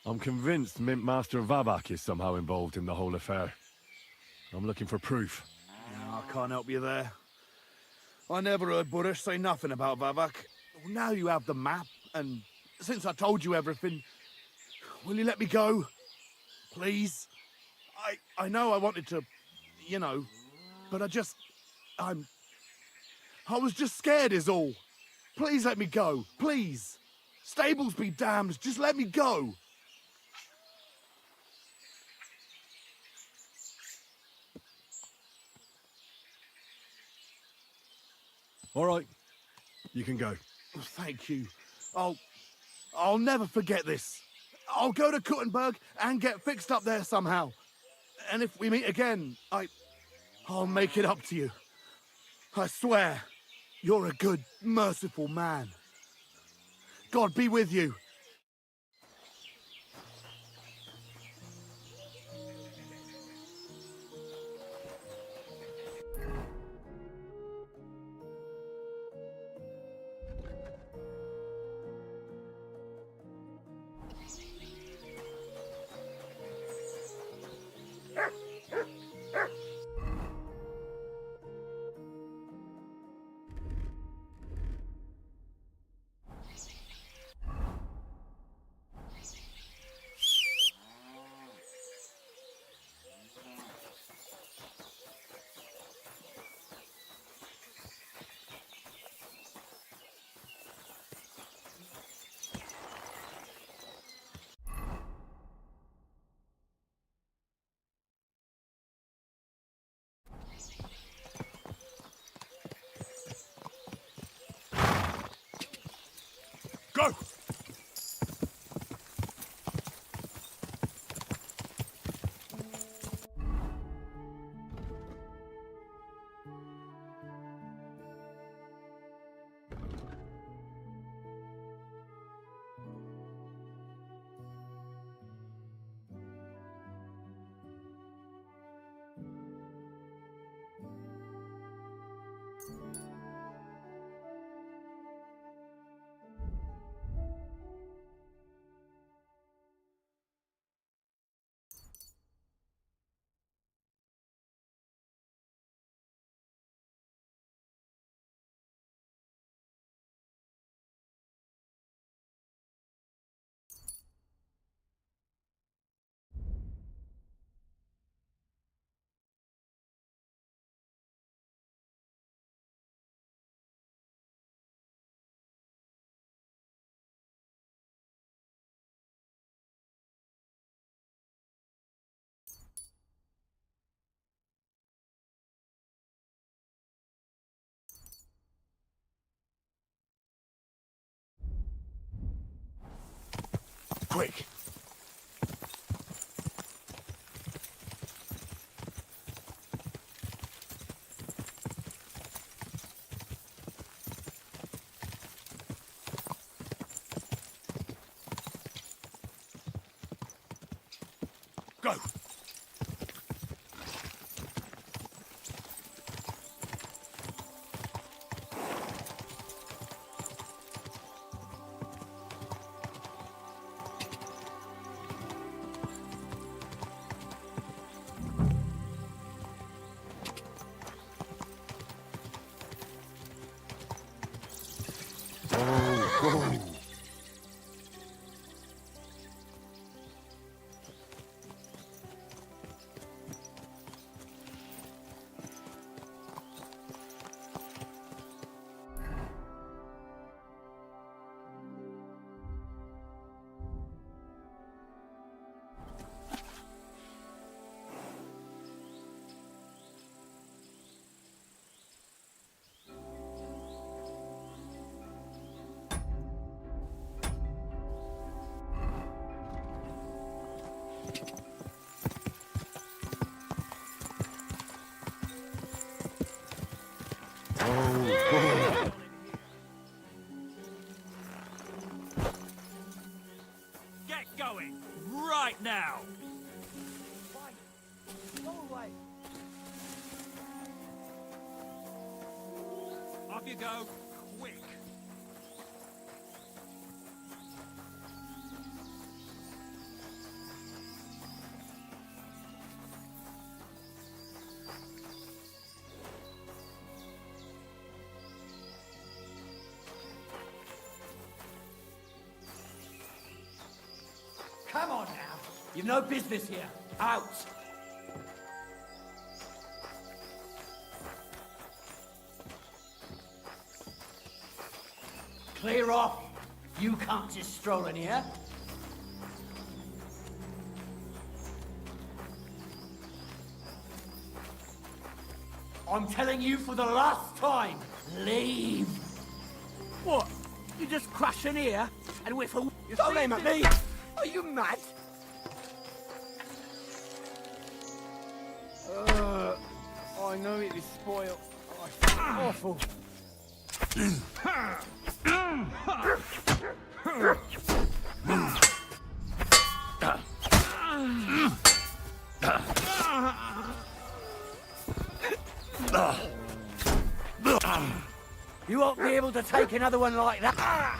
I'm convinced Mint Master Vavak is somehow involved in the whole affair. I'm looking for proof. No, I can't help you there. I never heard Buresh say nothing about Vavak. Well, now you have the map, and since I told you everything, will you let me go? Please? I know I wanted to, you know, but I was just scared is all. Please let me go, please. Stables be damned, just let me go. All right, you can go. Thank you. I'll never forget this. I'll go to Kuttenberg and get fixed up there somehow. And if we meet again, I'll make it up to you. I swear, you're a good, merciful man. God be with you. Off you go, quick. Come on now. You've no business here. Out. Clear off. You can't just stroll in here. I'm telling you for the last time, leave. What? You just crash in here and whiff a... Don't aim at me! Are you mad? I know it is spoiled. Oh, it's awful. You won't be able to take another one like that.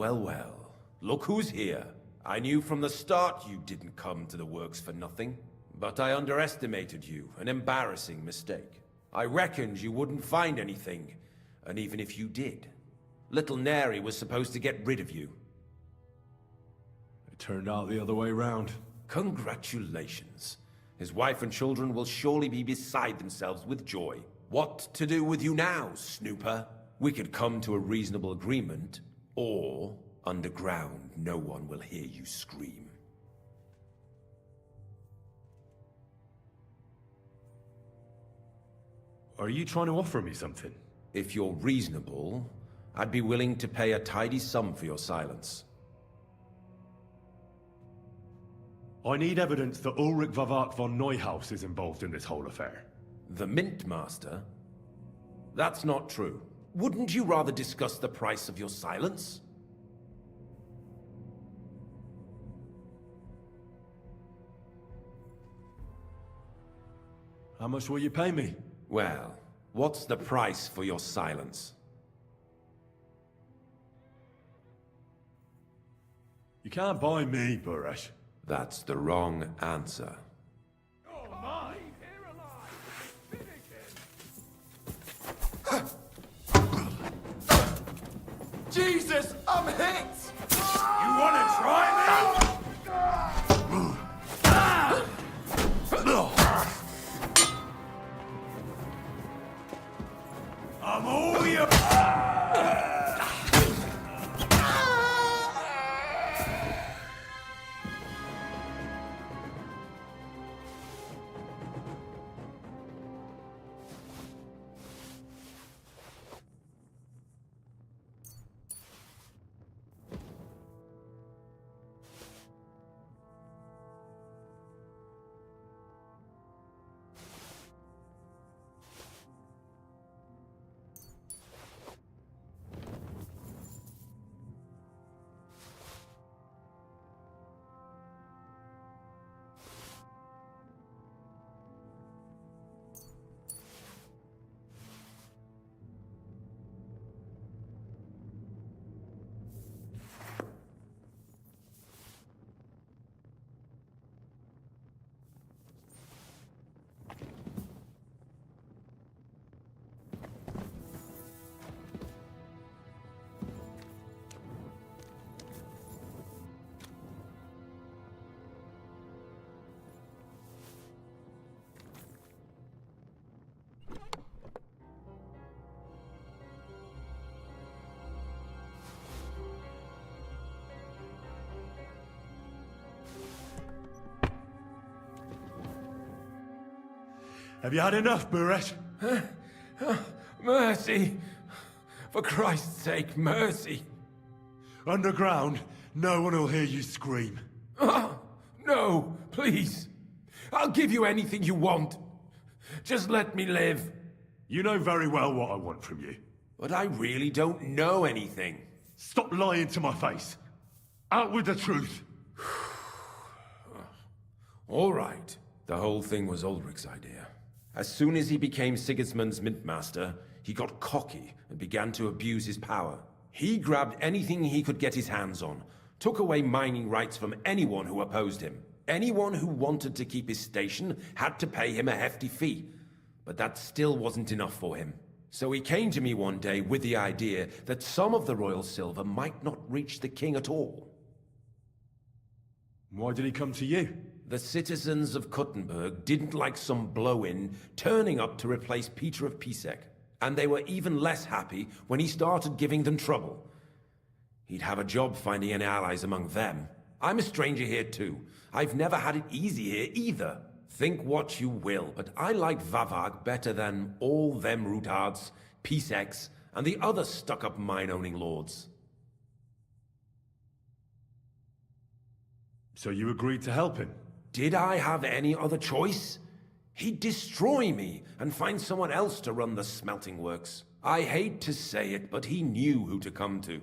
Well. Look who's here. I knew from the start you didn't come to the works for nothing. But I underestimated you. An embarrassing mistake. I reckoned you wouldn't find anything. And even if you did, little Neri was supposed to get rid of you. It turned out the other way round. Congratulations. His wife and children will surely be beside themselves with joy. What to do with you now, snooper? We could come to a reasonable agreement, or underground, no one will hear you scream. Are you trying to offer me something? If you're reasonable, I'd be willing to pay a tidy sum for your silence. I need evidence that Ulrich Vavart von Neuhaus is involved in this whole affair. The Mint Master? That's not true. Wouldn't you rather discuss the price of your silence? How much will you pay me? Well, what's the price for your silence? You can't buy me, Buresh. That's the wrong answer. Jesus, I'm hit! You wanna try me? I'm all your... Have you had enough, Buresh? Mercy! For Christ's sake, mercy! Underground, no one will hear you scream. No, please. I'll give you anything you want. Just let me live. You know very well what I want from you. But I really don't know anything. Stop lying to my face. Out with the truth. All right. The whole thing was Ulrich's idea. As soon as he became Sigismund's Mintmaster, he got cocky and began to abuse his power. He grabbed anything he could get his hands on, took away mining rights from anyone who opposed him. Anyone who wanted to keep his station had to pay him a hefty fee. But that still wasn't enough for him. So he came to me one day with the idea that some of the royal silver might not reach the king at all. Why did he come to you? The citizens of Kuttenberg didn't like some blow-in turning up to replace Peter of Pisek, and they were even less happy when he started giving them trouble. He'd have a job finding any allies among them. I'm a stranger here too. I've never had it easy here either. Think what you will, but I like Vavag better than all them Rutards, Piseks, and the other stuck-up mine-owning lords. So you agreed to help him? Did I have any other choice? He'd destroy me and find someone else to run the smelting works. I hate to say it, but he knew who to come to.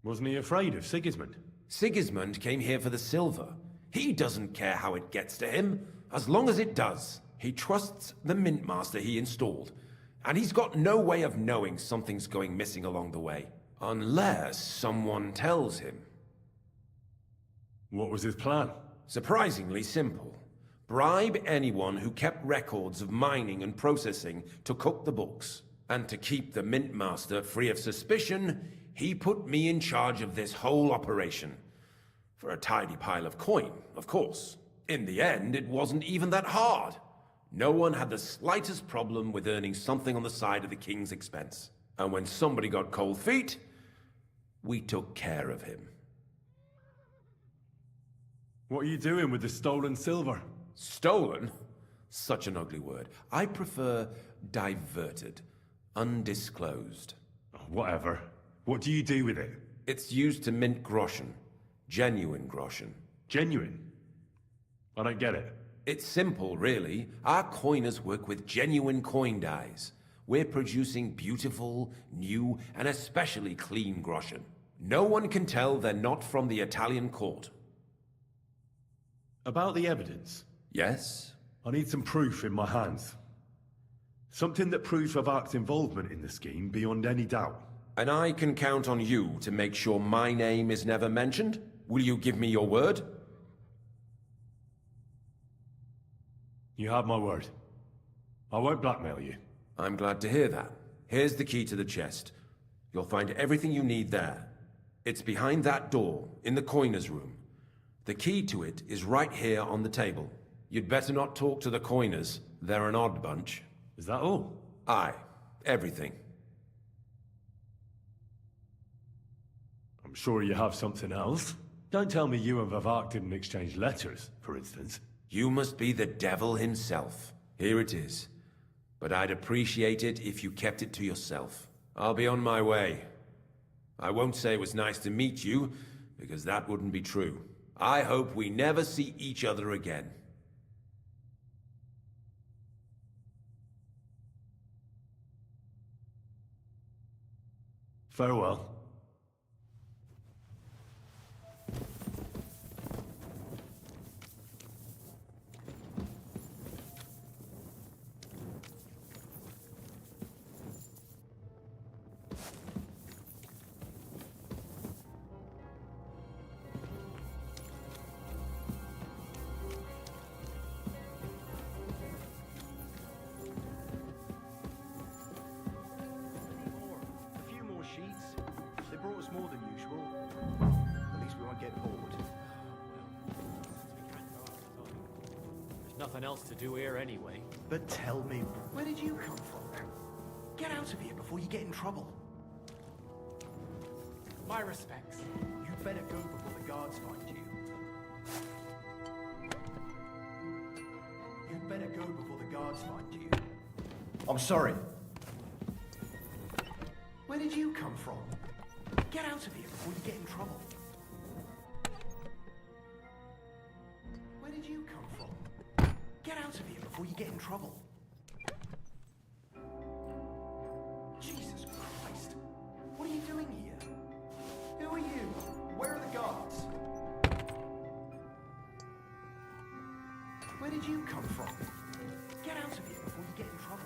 Wasn't he afraid of Sigismund? Sigismund came here for the silver. He doesn't care how it gets to him, as long as it does. He trusts the Mintmaster he installed, and he's got no way of knowing something's going missing along the way. Unless someone tells him. What was his plan? Surprisingly simple. Bribe anyone who kept records of mining and processing to cook the books. And to keep the Mintmaster free of suspicion, he put me in charge of this whole operation. For a tidy pile of coin, of course. In the end, it wasn't even that hard. No one had the slightest problem with earning something on the side of the king's expense. And when somebody got cold feet, we took care of him. What are you doing with the stolen silver? Stolen? Such an ugly word. I prefer diverted, undisclosed. Oh, whatever. What do you do with it? It's used to mint groschen. Genuine groschen. Genuine? I don't get it. It's simple, really. Our coiners work with genuine coin dies. We're producing beautiful, new, and especially clean groschen. No one can tell they're not from the Italian court. About the evidence? Yes? I need some proof in my hands. Something that proves Favak's involvement in the scheme beyond any doubt. And I can count on you to make sure my name is never mentioned? Will you give me your word? You have my word. I won't blackmail you. I'm glad to hear that. Here's the key to the chest. You'll find everything you need there. It's behind that door, in the coiner's room. The key to it is right here on the table. You'd better not talk to the coiners. They're an odd bunch. Is that all? Aye. Everything. I'm sure you have something else. Don't tell me you and Vavak didn't exchange letters, for instance. You must be the devil himself. Here it is. But I'd appreciate it if you kept it to yourself. I'll be on my way. I won't say it was nice to meet you, because that wouldn't be true. I hope we never see each other again. Farewell. More than usual. At least we won't get bored. There's nothing else to do here anyway. But tell me, where did you come from? Get out of here before you get in trouble. My respects. You'd better go before the guards find you. You'd better go before the guards find you. I'm sorry. Where did you come from? Get out of here before you get in trouble. Where did you come from? Get out of here before you get in trouble. Jesus Christ. What are you doing here? Who are you? Where are the guards? Where did you come from? Get out of here before you get in trouble.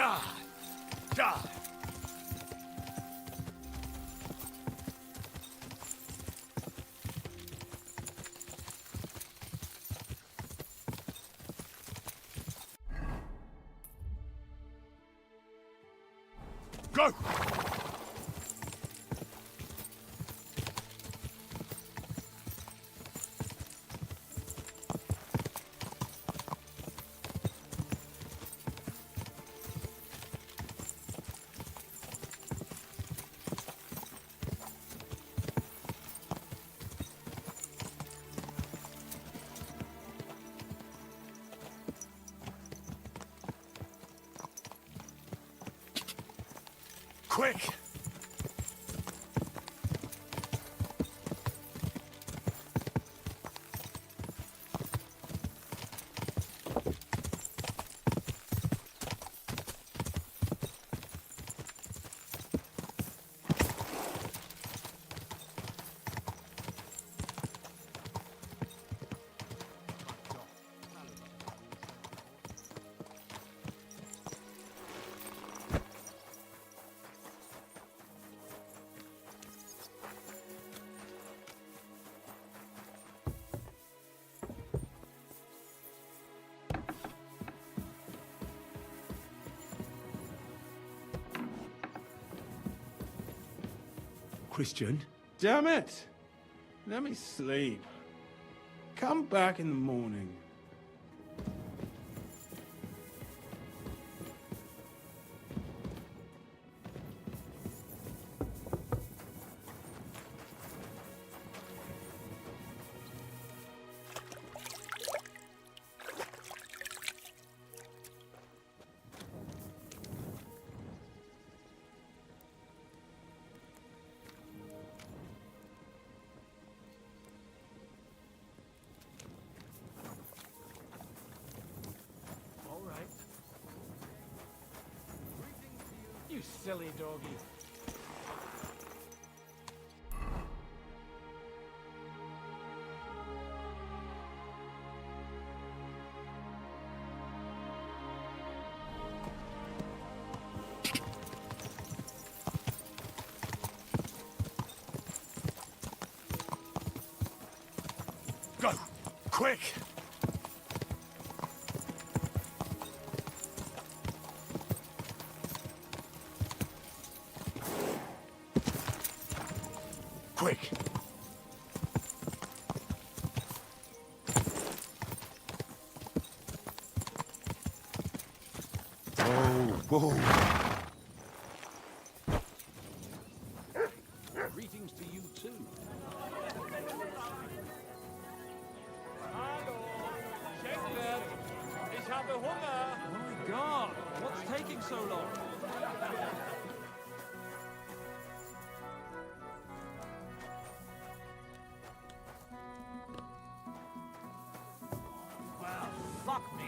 Die! Die! Go! Quick! Christian? Damn it! Let me sleep. Come back in the morning. You silly doggy. Go! Quick! Quick! Whoa! Greetings to you too. Ich habe Hunger! My God, what's taking so long? Well, fuck me.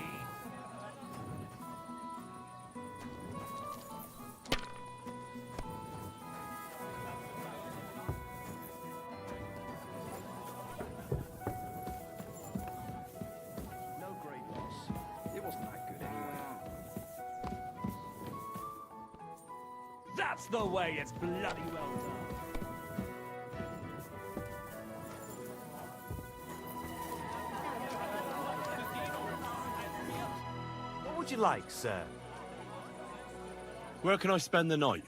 No great loss. It wasn't that good anyway. That's the way, it's bloody well done. What would you like, sir? Where can I spend the night?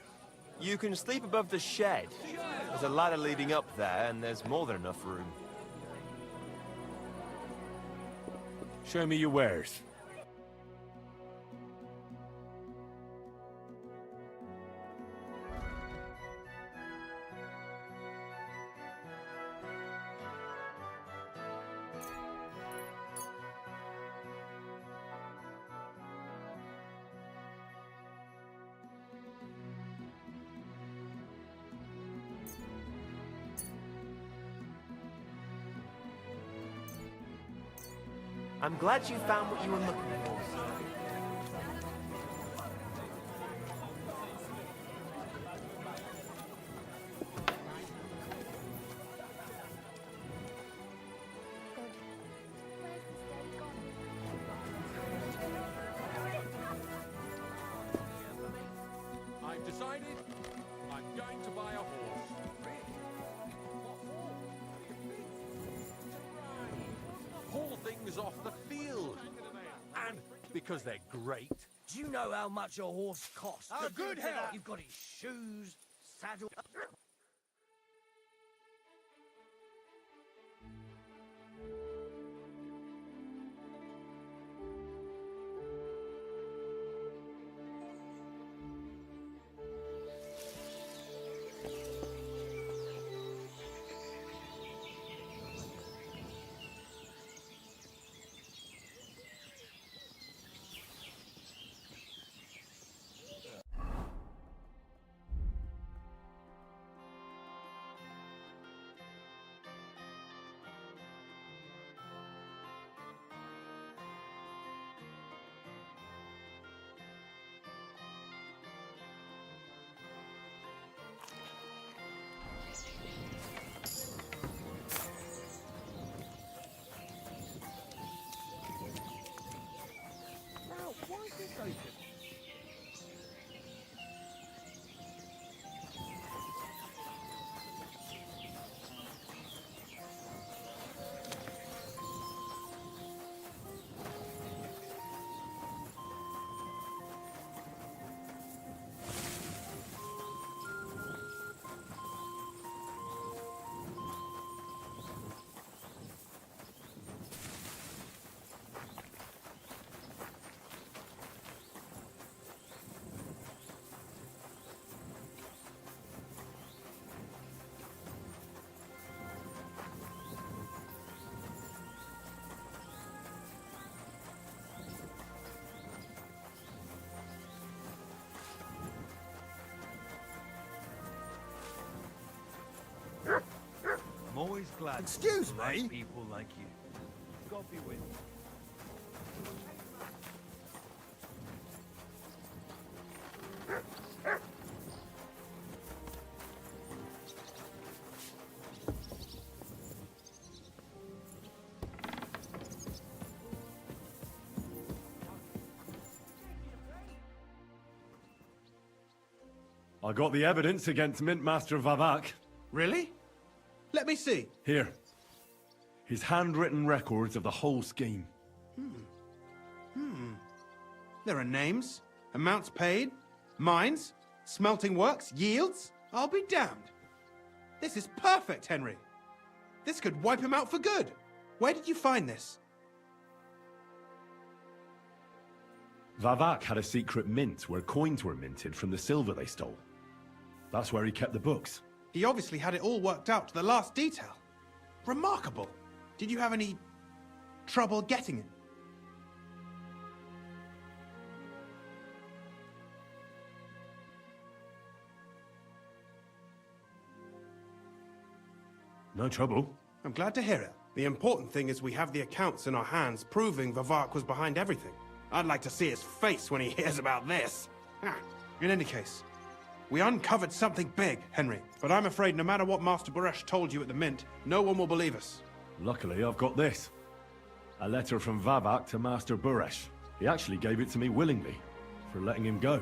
You can sleep above the shed. There's a ladder leading up there, and there's more than enough room. Show me your wares. I'm glad you found what you were looking for, sir. decided? I'm going to buy a horse. What for? Haul things off the field. And because they're great. Do you know how much a horse costs? Oh, good hell! You've got his shoes, saddle... Why is this open? I'm always glad. Excuse to like me? people like you. God be with you. I got the evidence against Mintmaster Vavak. Really? Let me see. Here. His handwritten records of the whole scheme. There are names, amounts paid, mines, smelting works, yields. I'll be damned. This is perfect, Henry. This could wipe him out for good. Where did you find this? Vavak had a secret mint where coins were minted from the silver they stole. That's where he kept the books. He obviously had it all worked out to the last detail. Remarkable. Did you have any trouble getting it? No trouble. I'm glad to hear it. The important thing is we have the accounts in our hands proving Vavak was behind everything. I'd like to see his face when he hears about this. In any case, we uncovered something big, Henry. But I'm afraid no matter what Master Buresh told you at the Mint, no one will believe us. Luckily, I've got this. A letter from Vavak to Master Buresh. He actually gave it to me willingly, for letting him go.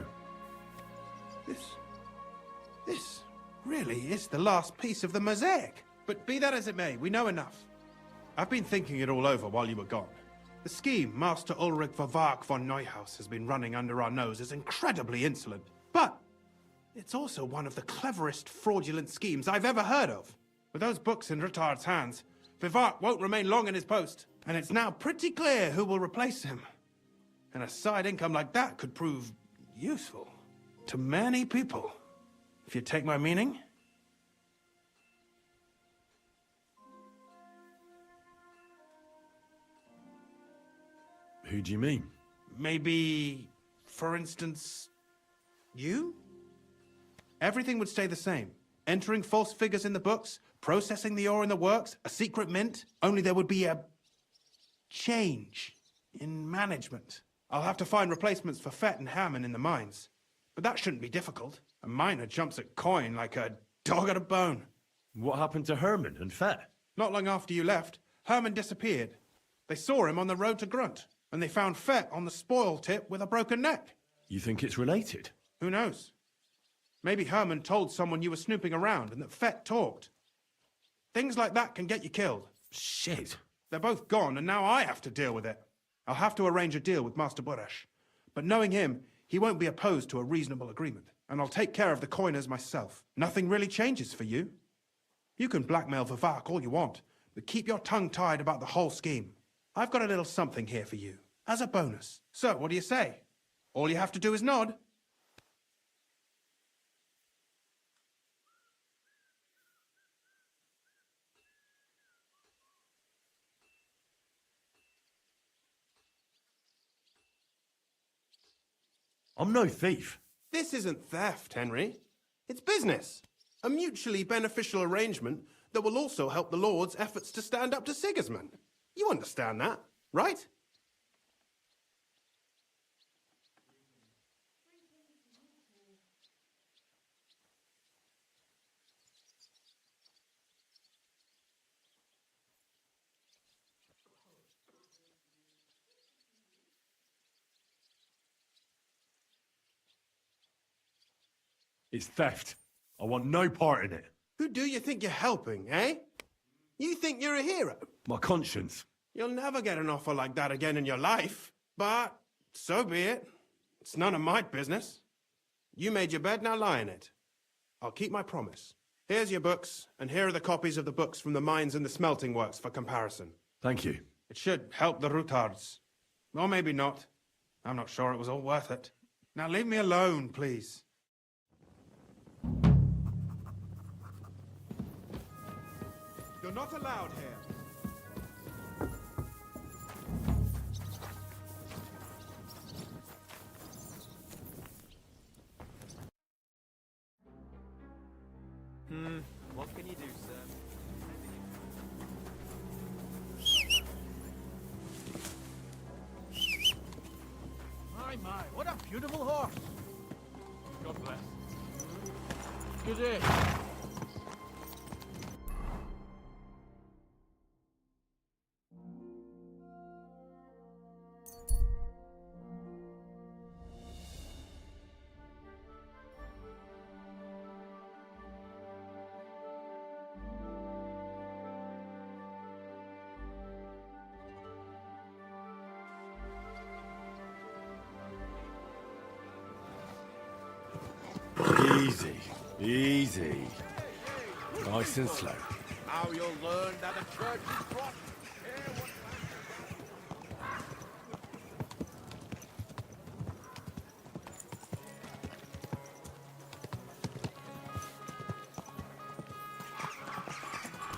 This really is the last piece of the mosaic. But be that as it may, we know enough. I've been thinking it all over while you were gone. The scheme Master Ulrich Vavak von Neuhaus has been running under our nose is incredibly insolent. But it's also one of the cleverest fraudulent schemes I've ever heard of. With those books in Rittard's hands, Vivart won't remain long in his post, and it's now pretty clear who will replace him. And a side income like that could prove useful to many people, if you take my meaning. Who do you mean? Maybe, for instance, you? Everything would stay the same. Entering false figures in the books, processing the ore in the works, a secret mint, only there would be a change in management. I'll have to find replacements for Fett and Hammond in the mines. But that shouldn't be difficult. A miner jumps at coin like a dog at a bone. What happened to Herman and Fett? Not long after you left, Herman disappeared. They saw him on the road to Grunt, and they found Fett on the spoil tip with a broken neck. You think it's related? Who knows? Maybe Herman told someone you were snooping around and that Fett talked. Things like that can get you killed. Shit. They're both gone, and now I have to deal with it. I'll have to arrange a deal with Master Boresh. But knowing him, he won't be opposed to a reasonable agreement. And I'll take care of the coiners myself. Nothing really changes for you. You can blackmail Vivak all you want, but keep your tongue tied about the whole scheme. I've got a little something here for you, as a bonus. So, what do you say? All you have to do is nod. I'm no thief. This isn't theft, Henry. It's business. A mutually beneficial arrangement that will also help the Lord's efforts to stand up to Sigismund. You understand that, right? It's theft. I want no part in it. Who do you think you're helping, eh? You think you're a hero? My conscience. You'll never get an offer like that again in your life. But so be it. It's none of my business. You made your bed, now lie in it. I'll keep my promise. Here's your books, and here are the copies of the books from the mines and the smelting works for comparison. Thank you. It should help the Rutards. Or maybe not. I'm not sure it was all worth it. Now leave me alone, please. You're not allowed here. What can you do, sir? My, what a beautiful horse. God bless. Good day. Easy. Easy. Nice and slow. Now you'll learn that the church is rotten.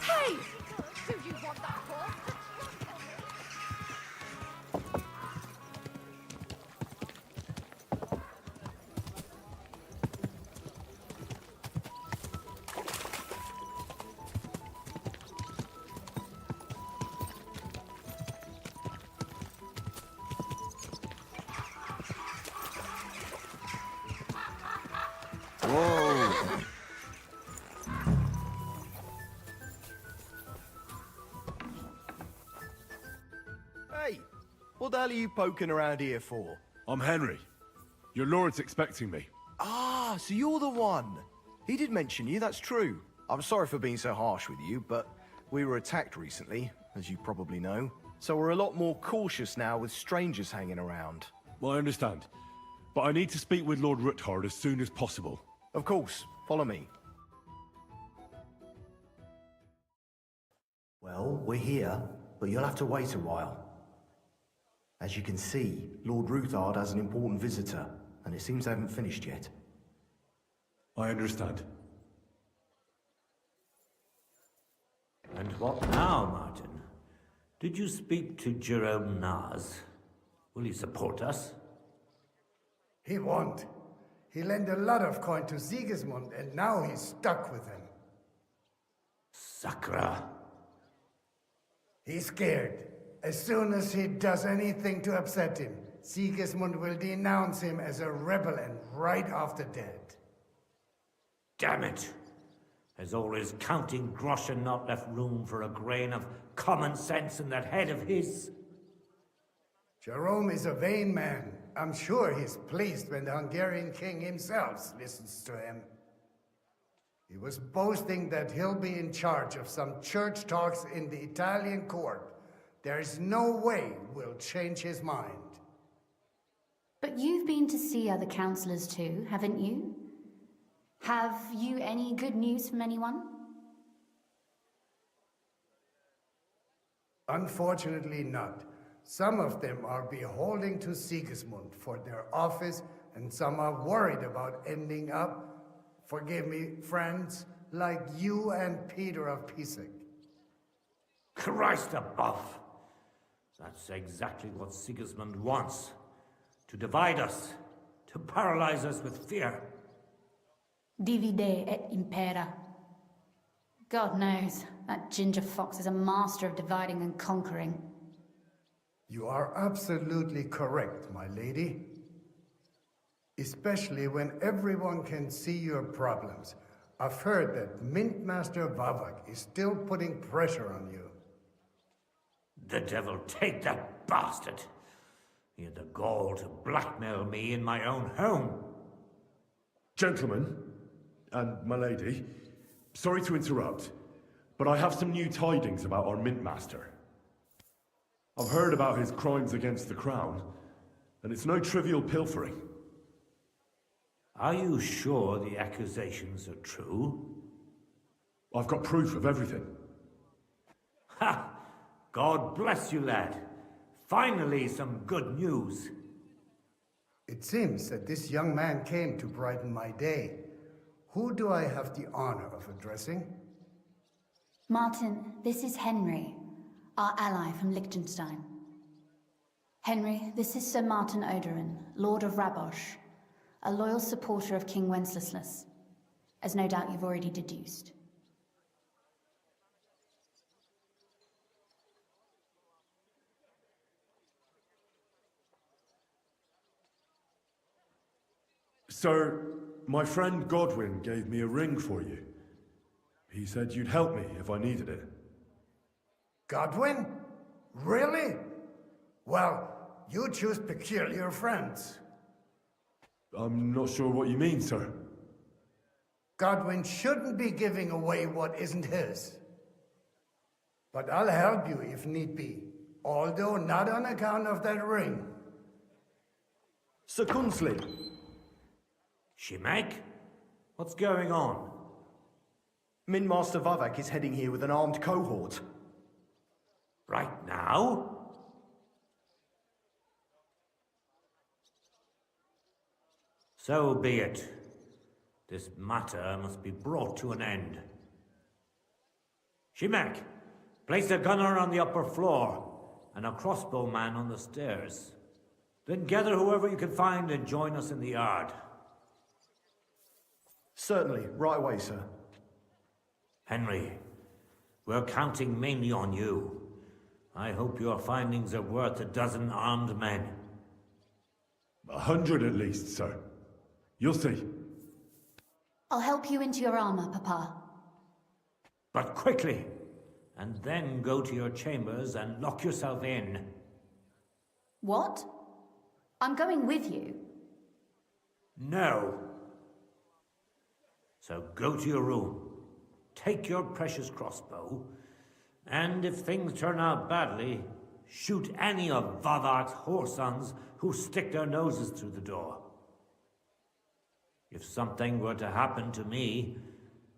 Hey! Do you want that horse? Whoa. Hey, what the hell are you poking around here for? I'm Henry. Your lord's expecting me. Ah, so you're the one. He did mention you, that's true. I'm sorry for being so harsh with you, but we were attacked recently, as you probably know. So we're a lot more cautious now with strangers hanging around. Well, I understand. But I need to speak with Lord Ruthard as soon as possible. Of course, follow me. Well, we're here, but you'll have to wait a while. As you can see, Lord Ruthard has an important visitor, and it seems they haven't finished yet. I understand. And what now, Martin? Did you speak to Jerome Naz? Will he support us? He won't. He lent a lot of coin to Sigismund, and now he's stuck with him. Sakra. He's scared. As soon as he does anything to upset him, Sigismund will denounce him as a rebel and right off the dead. Damn it! Has all his counting groschen not left room for a grain of common sense in that head of his? Jerome is a vain man, I'm sure he's pleased when the Hungarian king himself listens to him. He was boasting that he'll be in charge of some church talks in the Italian court. There's no way we'll change his mind. But you've been to see other councillors too, haven't you? Have you any good news from anyone? Unfortunately not. Some of them are beholden to Sigismund for their office, and some are worried about ending up, forgive me, friends, like you and Peter of Pisek. Christ above! That's exactly what Sigismund wants. To divide us, to paralyze us with fear. Divide et impera. God knows, that ginger fox is a master of dividing and conquering. You are absolutely correct, my lady. Especially when everyone can see your problems. I've heard that Mintmaster Vavak is still putting pressure on you. The devil take that bastard! He had the gall to blackmail me in my own home. Gentlemen, and my lady, sorry to interrupt, but I have some new tidings about our Mint Master. I've heard about his crimes against the Crown, and it's no trivial pilfering. Are you sure the accusations are true? I've got proof of everything. Ha! God bless you, lad. Finally, some good news. It seems that this young man came to brighten my day. Who do I have the honor of addressing? Martin, this is Henry, our ally from Liechtenstein. Henry, this is Sir Martin Odorin, Lord of Rabosh, a loyal supporter of King Wenceslas, as no doubt you've already deduced. Sir, my friend Godwin gave me a ring for you. He said you'd help me if I needed it. Godwin? Really? Well, you choose peculiar friends. I'm not sure what you mean, sir. Godwin shouldn't be giving away what isn't his. But I'll help you if need be, although not on account of that ring. Sir Kunsley. Shimek? What's going on? Minmaster Vavak is heading here with an armed cohort. Right now? So be it. This matter must be brought to an end. Shimek, place a gunner on the upper floor and a crossbowman on the stairs. Then gather whoever you can find and join us in the yard. Certainly, right away, sir. Henry, we're counting mainly on you. I hope your findings are worth 12 armed men. 100 at least, sir. You'll see. I'll help you into your armor, Papa. But quickly, and then go to your chambers and lock yourself in. What? I'm going with you. No. So go to your room, take your precious crossbow, and if things turn out badly, shoot any of Vavak's whoresons who stick their noses through the door. If something were to happen to me,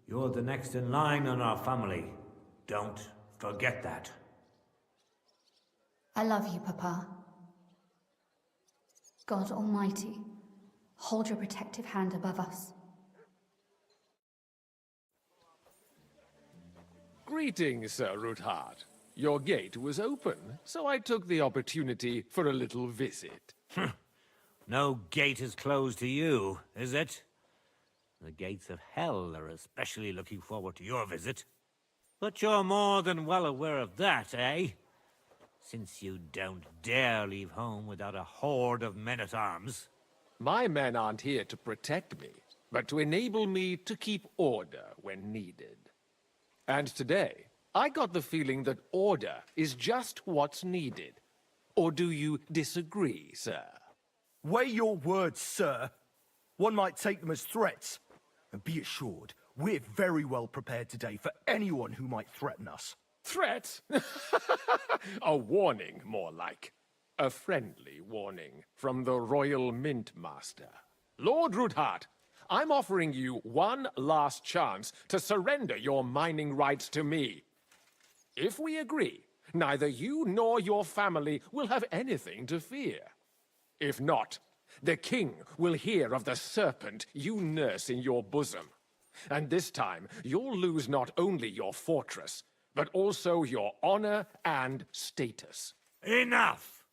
you're the next in line in our family. Don't forget that. I love you, Papa. God Almighty, hold your protective hand above us. Greetings, Sir Ruthard. Your gate was open, so I took the opportunity for a little visit. No gate is closed to you, is it? The gates of hell are especially looking forward to your visit. But you're more than well aware of that, eh? Since you don't dare leave home without a horde of men-at-arms. My men aren't here to protect me, but to enable me to keep order when needed. And today, I got the feeling that order is just what's needed. Or do you disagree, sir? Weigh your words, sir. One might take them as threats. And be assured, we're very well prepared today for anyone who might threaten us. Threat? A warning, more like. A friendly warning from the Royal Mint Master. Lord Rudhart, I'm offering you one last chance to surrender your mining rights to me. If we agree, neither you nor your family will have anything to fear. If not, the king will hear of the serpent you nurse in your bosom. And this time, you'll lose not only your fortress, but also your honor and status. Enough!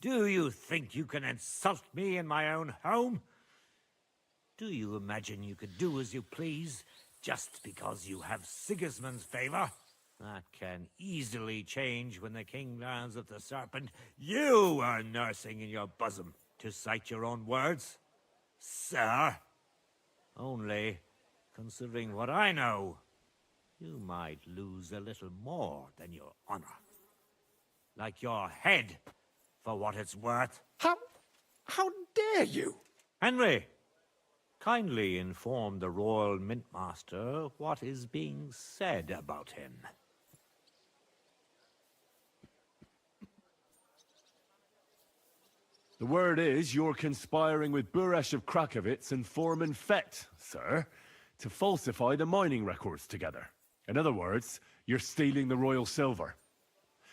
Do you think you can insult me in my own home? Do you imagine you could do as you please, just because you have Sigismund's favor? That can easily change when the king learns of the serpent you are nursing in your bosom, to cite your own words. Sir, only, considering what I know, you might lose a little more than your honor. Like your head, for what it's worth. How dare you? Henry, kindly inform the Royal Mintmaster what is being said about him. The word is you're conspiring with Buresh of Krakowitz and Foreman Fett, sir, to falsify the mining records together. In other words, you're stealing the royal silver.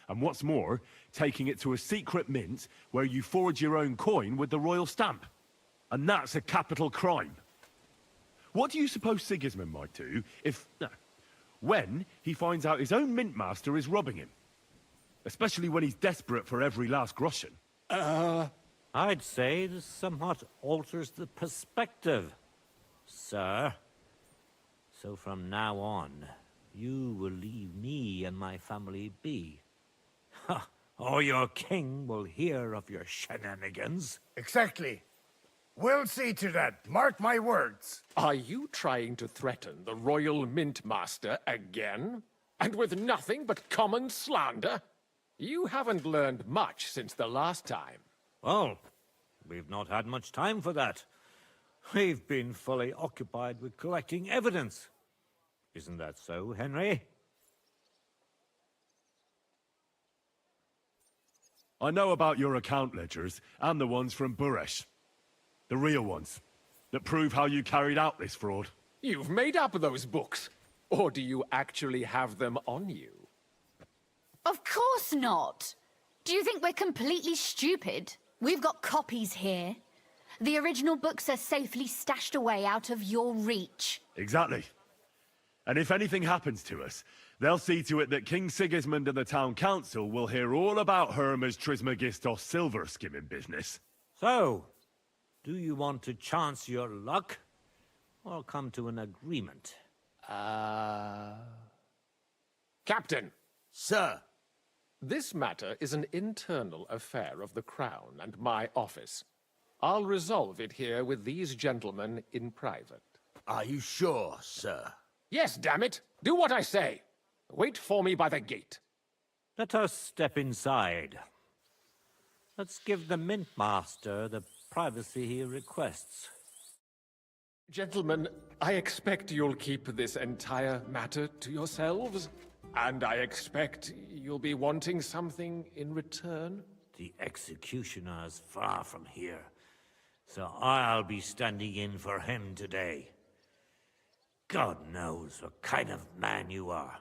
And what's more, taking it to a secret mint where you forge your own coin with the royal stamp. And that's a capital crime. What do you suppose Sigismund might do if... when he finds out his own mint master is robbing him? Especially when he's desperate for every last groschen. I'd say this somewhat alters the perspective, sir. So from now on, you will leave me and my family be. Or your king will hear of your shenanigans. Exactly. We'll see to that. Mark my words. Are you trying to threaten the Royal Mint Master again? And with nothing but common slander? You haven't learned much since the last time. Well, we've not had much time for that. We've been fully occupied with collecting evidence. Isn't that so, Henry? I know about your account ledgers, and the ones from Buresh. The real ones, that prove how you carried out this fraud. You've made up those books. Or do you actually have them on you? Of course not. Do you think we're completely stupid? We've got copies here. The original books are safely stashed away out of your reach. Exactly. And if anything happens to us, they'll see to it that King Sigismund and the town council will hear all about Hermes Trismegistos silver skimming business. So, do you want to chance your luck, or come to an agreement? Captain! Sir! This matter is an internal affair of the Crown and my office. I'll resolve it here with these gentlemen in private. Are you sure, sir? Yes, damn it! Do what I say! Wait for me by the gate. Let us step inside. Let's give the Mint Master the privacy he requests. Gentlemen, I expect you'll keep this entire matter to yourselves. And I expect you'll be wanting something in return. The executioner's far from here, so I'll be standing in for him today. God knows what kind of man you are.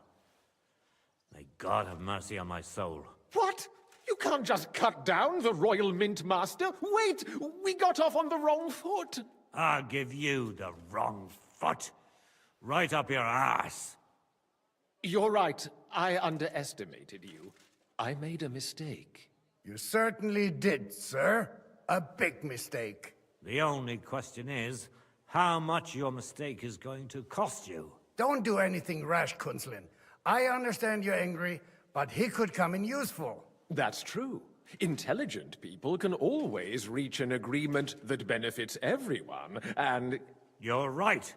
May God have mercy on my soul. What? You can't just cut down the Royal Mint Master? Wait! We got off on the wrong foot! I'll give you the wrong foot. Right up your arse. You're right. I underestimated you. I made a mistake. You certainly did, sir. A big mistake. The only question is, how much your mistake is going to cost you. Don't do anything rash, Kunslin. I understand you're angry, but he could come in useful. That's true. Intelligent people can always reach an agreement that benefits everyone, and... You're right.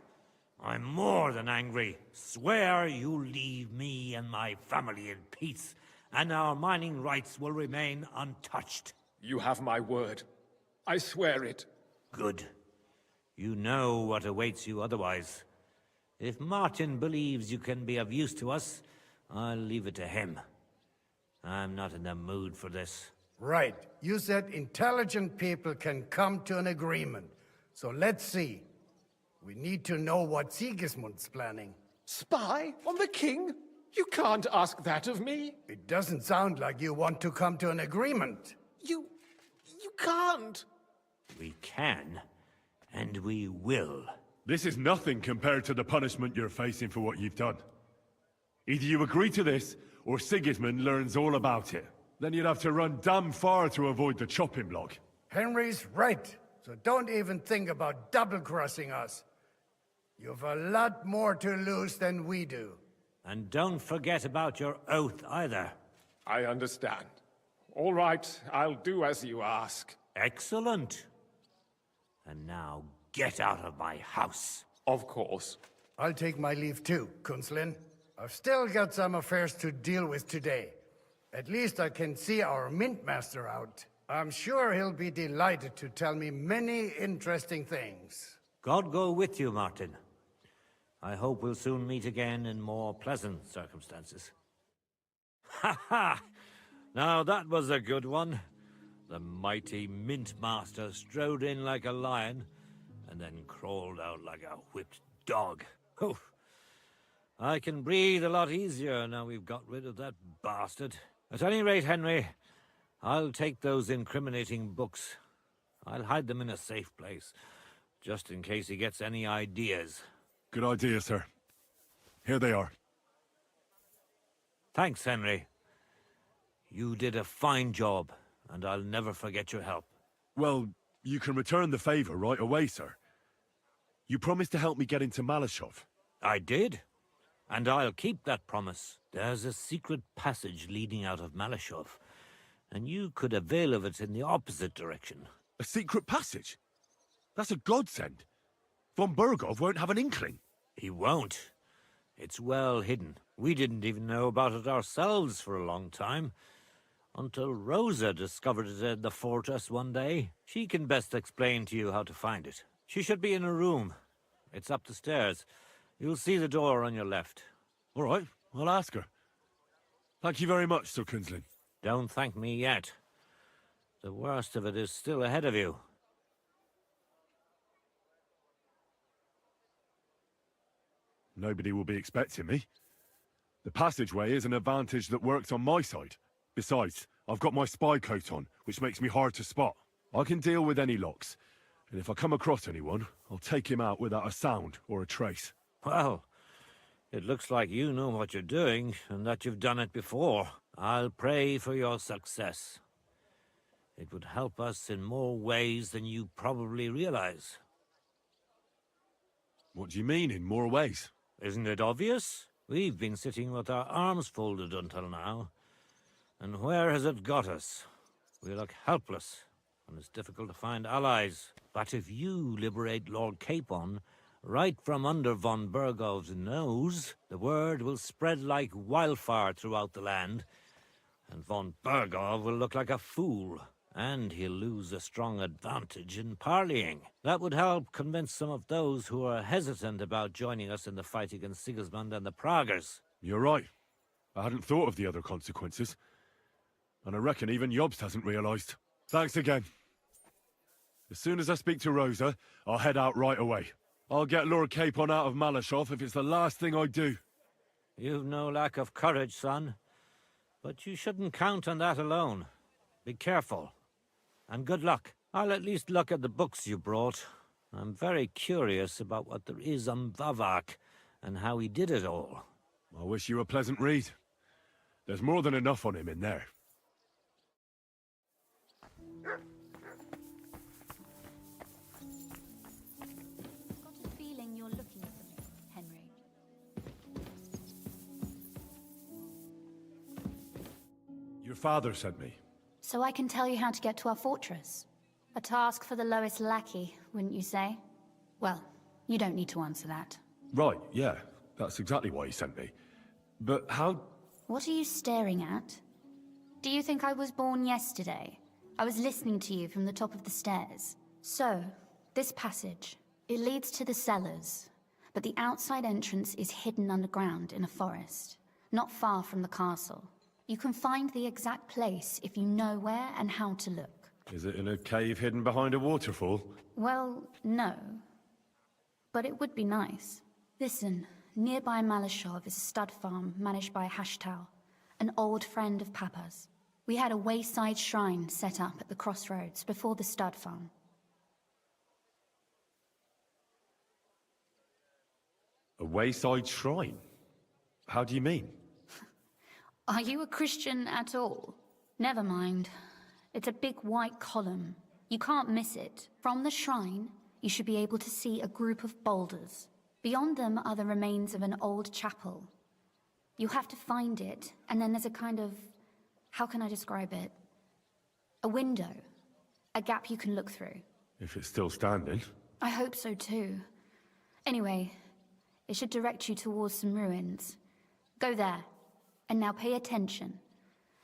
I'm more than angry. Swear you leave me and my family in peace, and our mining rights will remain untouched. You have my word. I swear it. Good. You know what awaits you otherwise. If Martin believes you can be of use to us, I'll leave it to him. I'm not in the mood for this. Right. You said intelligent people can come to an agreement. So let's see. We need to know what Sigismund's planning. Spy on the king? You can't ask that of me. It doesn't sound like you want to come to an agreement. You can't. We can, and we will. This is nothing compared to the punishment you're facing for what you've done. Either you agree to this, or Sigismund learns all about it. Then you'd have to run damn far to avoid the chopping block. Henry's right. So don't even think about double-crossing us. You've a lot more to lose than we do. And don't forget about your oath either. I understand. All right, I'll do as you ask. Excellent. And now get out of my house. Of course. I'll take my leave too, Kunslin. I've still got some affairs to deal with today. At least I can see our Mint Master out. I'm sure he'll be delighted to tell me many interesting things. God go with you, Martin. I hope we'll soon meet again in more pleasant circumstances. Ha ha! Now that was a good one. The mighty Mint Master strode in like a lion, and then crawled out like a whipped dog. Oof. I can breathe a lot easier now we've got rid of that bastard. At any rate, Henry, I'll take those incriminating books. I'll hide them in a safe place, just in case he gets any ideas. Good idea, sir. Here they are. Thanks, Henry. You did a fine job, and I'll never forget your help. Well, you can return the favor right away, sir. You promised to help me get into Malashov. I did, and I'll keep that promise. There's a secret passage leading out of Malashov, and you could avail of it in the opposite direction. A secret passage? That's a godsend. Von Bergov won't have an inkling. He won't. It's well hidden. We didn't even know about it ourselves for a long time, until Rosa discovered it in the fortress one day. She can best explain to you how to find it. She should be in a room. It's up the stairs. You'll see the door on your left. All right, I'll ask her. Thank you very much, Sir Kunslin. Don't thank me yet. The worst of it is still ahead of you. Nobody will be expecting me. The passageway is an advantage that works on my side. Besides, I've got my spy coat on, which makes me hard to spot. I can deal with any locks, and if I come across anyone, I'll take him out without a sound or a trace. Well, it looks like you know what you're doing, and that you've done it before. I'll pray for your success. It would help us in more ways than you probably realize. What do you mean, in more ways? Isn't it obvious? We've been sitting with our arms folded until now. And where has it got us? We look helpless, and it's difficult to find allies. But if you liberate Lord Capon, right from under von Bergov's nose, the word will spread like wildfire throughout the land, and von Bergov will look like a fool, and he'll lose a strong advantage in parleying. That would help convince some of those who are hesitant about joining us in the fight against Sigismund and the Praguers. You're right. I hadn't thought of the other consequences. And I reckon even Jobst hasn't realized. Thanks again. As soon as I speak to Rosa, I'll head out right away. I'll get Lord Capon out of Malashov if it's the last thing I do. You've no lack of courage, son. But you shouldn't count on that alone. Be careful. And good luck. I'll at least look at the books you brought. I'm very curious about what there is on Vavak and how he did it all. I wish you a pleasant read. There's more than enough on him in there. Got a feeling you're looking for me, Henry. Your father sent me. So I can tell you how to get to our fortress. A task for the lowest lackey, wouldn't you say? Well, you don't need to answer that. Right, yeah. That's exactly why he sent me. But how... What are you staring at? Do you think I was born yesterday? I was listening to you from the top of the stairs. So, this passage, it leads to the cellars, but the outside entrance is hidden underground in a forest, not far from the castle. You can find the exact place if you know where and how to look. Is it in a cave hidden behind a waterfall? Well, no. But it would be nice. Listen, nearby Malashov is a stud farm managed by Hashtal, an old friend of Papa's. We had a wayside shrine set up at the crossroads before the stud farm. A wayside shrine? How do you mean? Are you a Christian at all? Never mind. It's a big white column. You can't miss it. From the shrine, you should be able to see a group of boulders. Beyond them are the remains of an old chapel. You have to find it, and then there's a kind of... how can I describe it? A window. A gap you can look through. If it's still standing. I hope so too. Anyway, it should direct you towards some ruins. Go there. And now pay attention.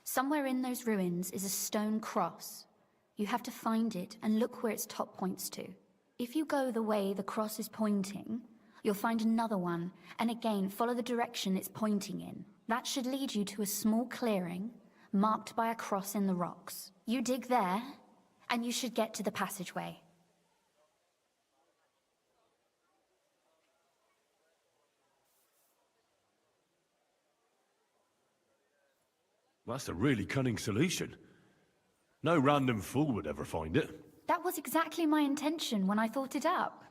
Somewhere in those ruins is a stone cross. You have to find it and look where its top points to. If you go the way the cross is pointing, you'll find another one, and again follow the direction it's pointing in. That should lead you to a small clearing, marked by a cross in the rocks. You dig there, and you should get to the passageway. That's a really cunning solution. No random fool would ever find it. That was exactly my intention when I thought it up.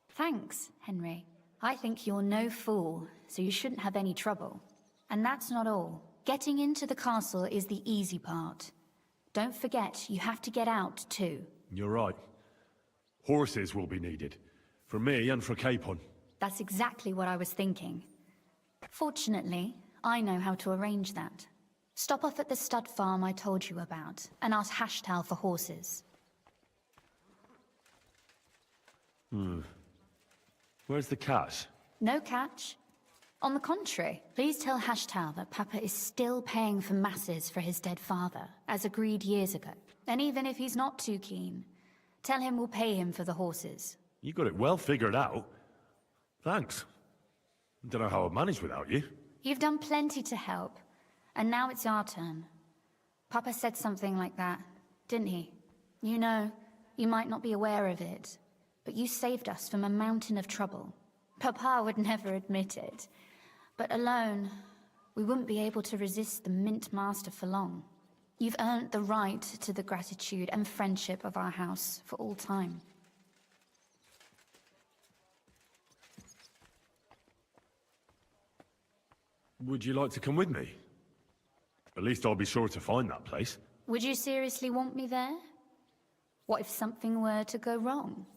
Thanks, Henry. I think you're no fool, so you shouldn't have any trouble. And that's not all. Getting into the castle is the easy part. Don't forget, you have to get out too. You're right. Horses will be needed. For me and for Capon. That's exactly what I was thinking. Fortunately, I know how to arrange that. Stop off at the stud farm I told you about, and ask Hashtal for horses. Where's the cash? No catch. On the contrary, please tell Hashtal that Papa is still paying for masses for his dead father, as agreed years ago. And even if he's not too keen, tell him we'll pay him for the horses. You got it well figured out. Thanks. Don't know how I'd manage without you. You've done plenty to help. And now it's our turn. Papa said something like that, didn't he? You know, you might not be aware of it, but you saved us from a mountain of trouble. Papa would never admit it, but alone, we wouldn't be able to resist the Mint Master for long. You've earned the right to the gratitude and friendship of our house for all time. Would you like to come with me? At least I'll be sure to find that place. Would you seriously want me there? What if something were to go wrong?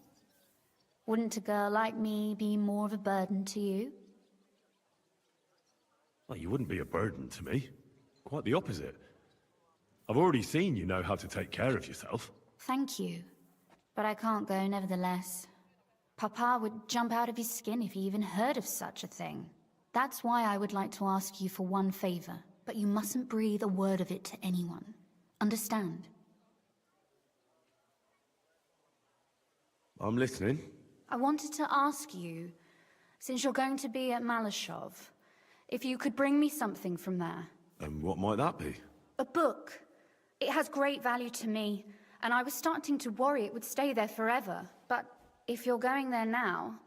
Wouldn't a girl like me be more of a burden to you? Well, you wouldn't be a burden to me. Quite the opposite. I've already seen you know how to take care of yourself. Thank you. But I can't go nevertheless. Papa would jump out of his skin if he even heard of such a thing. That's why I would like to ask you for one favor. But you mustn't breathe a word of it to anyone. Understand? I'm listening. I wanted to ask you, since you're going to be at Malashov, if you could bring me something from there. And what might that be? A book. It has great value to me, and I was starting to worry it would stay there forever. But if you're going there now...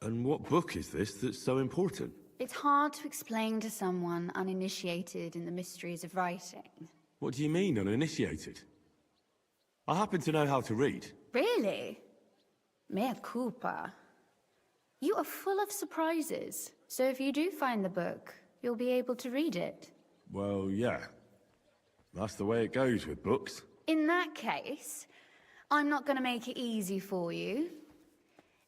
And what book is this that's so important? It's hard to explain to someone uninitiated in the mysteries of writing. What do you mean, uninitiated? I happen to know how to read. Really? Mea culpa. You are full of surprises. So if you do find the book, you'll be able to read it. Well, yeah. That's the way it goes with books. In that case, I'm not going to make it easy for you.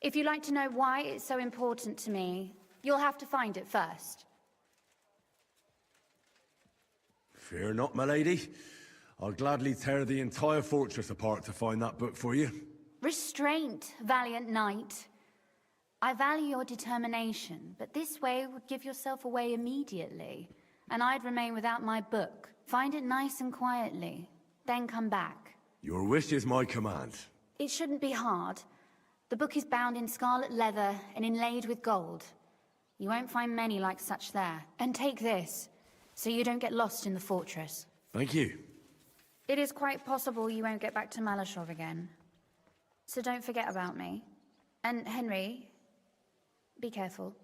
If you'd like to know why it's so important to me, you'll have to find it first. Fear not, my lady. I'll gladly tear the entire fortress apart to find that book for you. Restraint, valiant knight. I value your determination, but this way would give yourself away immediately, and I'd remain without my book. Find it nice and quietly, then come back. Your wish is my command. It shouldn't be hard. The book is bound in scarlet leather and inlaid with gold. You won't find many like such there. And take this, so you don't get lost in the fortress. Thank you. It is quite possible you won't get back to Malashov again. So don't forget about me. And Henry, be careful.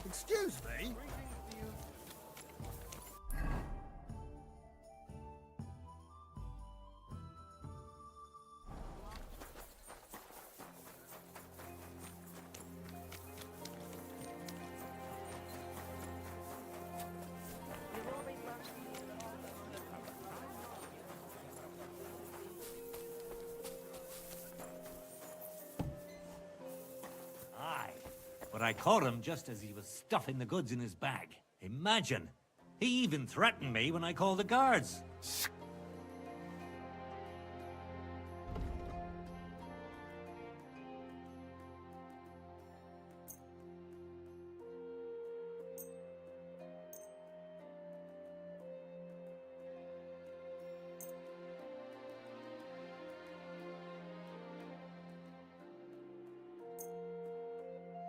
Excuse me? Aye, but I caught him just as he was stuffing the goods in his bag. Imagine! He even threatened me when I called the guards.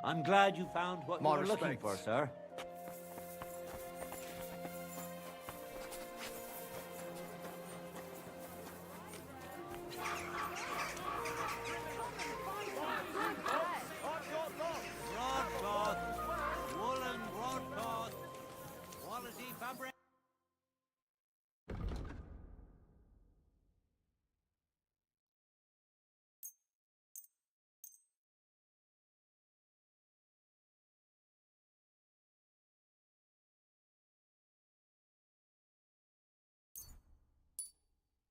I'm glad you found what you were looking for, sir. Broadcloth, woolen broadcloth, quality fabric.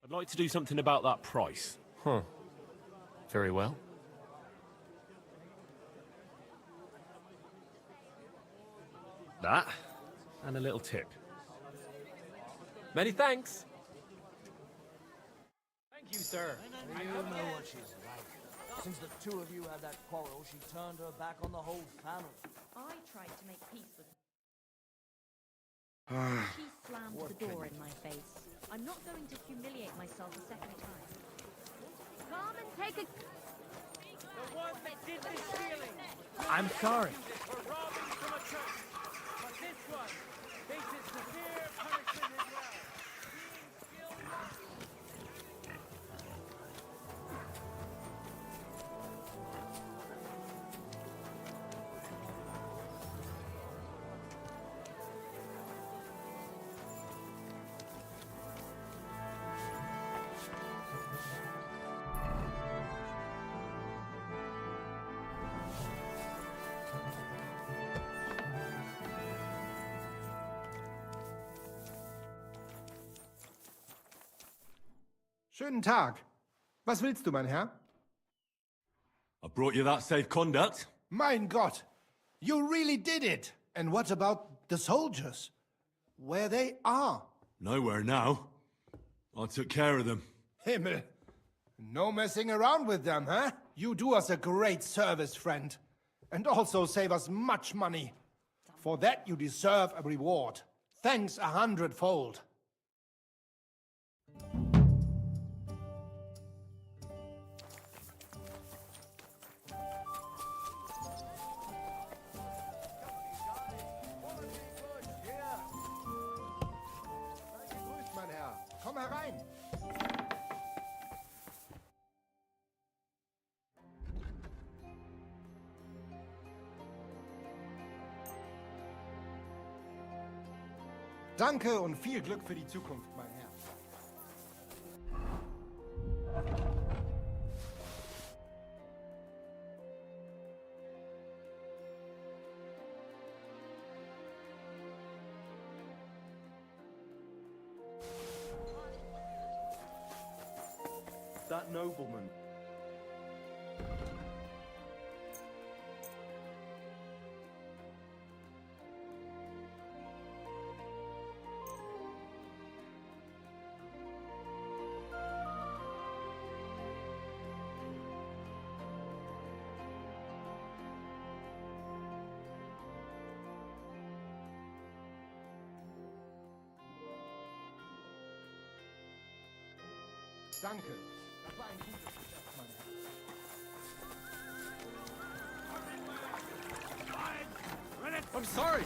I'd like to do something about that price. Huh. Very well. That, and a little tip. Many thanks. Thank you, sir. You know what she's like. Since the two of you had that quarrel, she turned her back on the whole family. I tried to make peace with her. She slammed the door in my face. I'm not going to humiliate myself a second time. Come and take a... The one that did the stealing. I'm sorry. For robbing from a church. But this one faces severe punishment as well. Schönen Tag. Was willst du, mein Herr? I brought you that safe conduct. Mein Gott! You really did it! And what about the soldiers? Where they are? Nowhere now. I took care of them. Himmel! No messing around with them, huh? You do us a great service, friend. And also save us much money. For that you deserve a reward. Thanks 100-fold. Danke und viel Glück für die Zukunft, mein Herr. That nobleman. Danke. Das war ein gutes Geschäft, mein Herr. I'm sorry.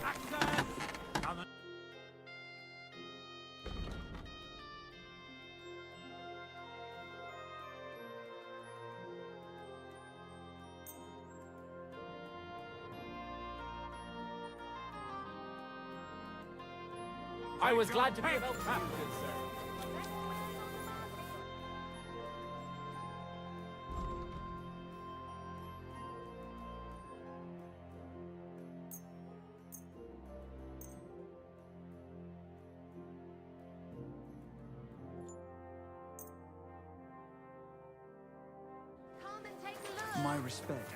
I was glad to be of help to you, good sir. My respect.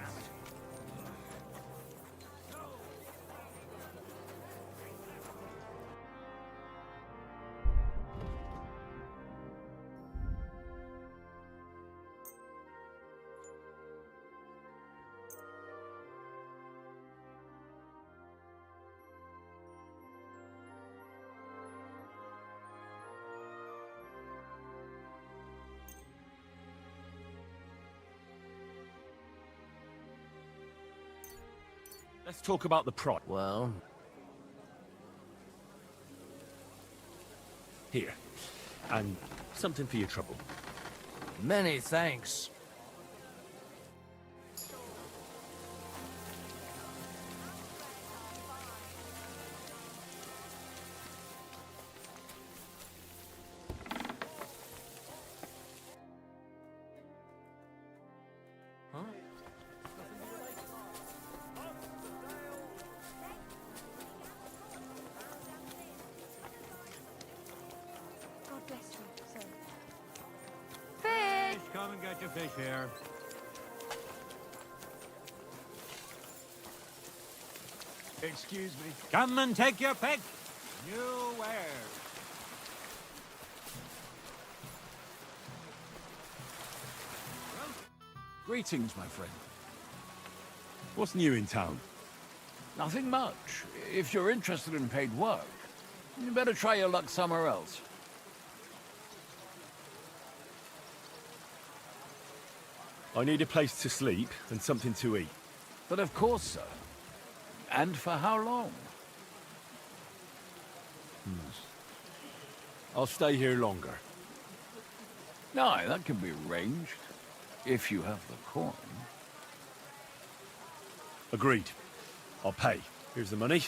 Let's talk about the prod. Well... Here. And something for your trouble. Many thanks. Come and get your fish here. Excuse me. Come and take your pick. New wares. Greetings, my friend. What's new in town? Nothing much. If you're interested in paid work, you better try your luck somewhere else. I need a place to sleep and something to eat. But of course, sir. And for how long? I'll stay here longer. Aye, that can be arranged. If you have the coin. Agreed. I'll pay. Here's the money.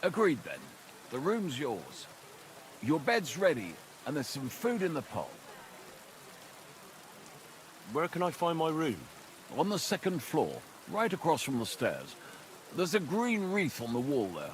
Agreed, then. The room's yours. Your bed's ready, and there's some food in the pot. Where can I find my room? On the second floor, right across from the stairs. There's a green wreath on the wall there.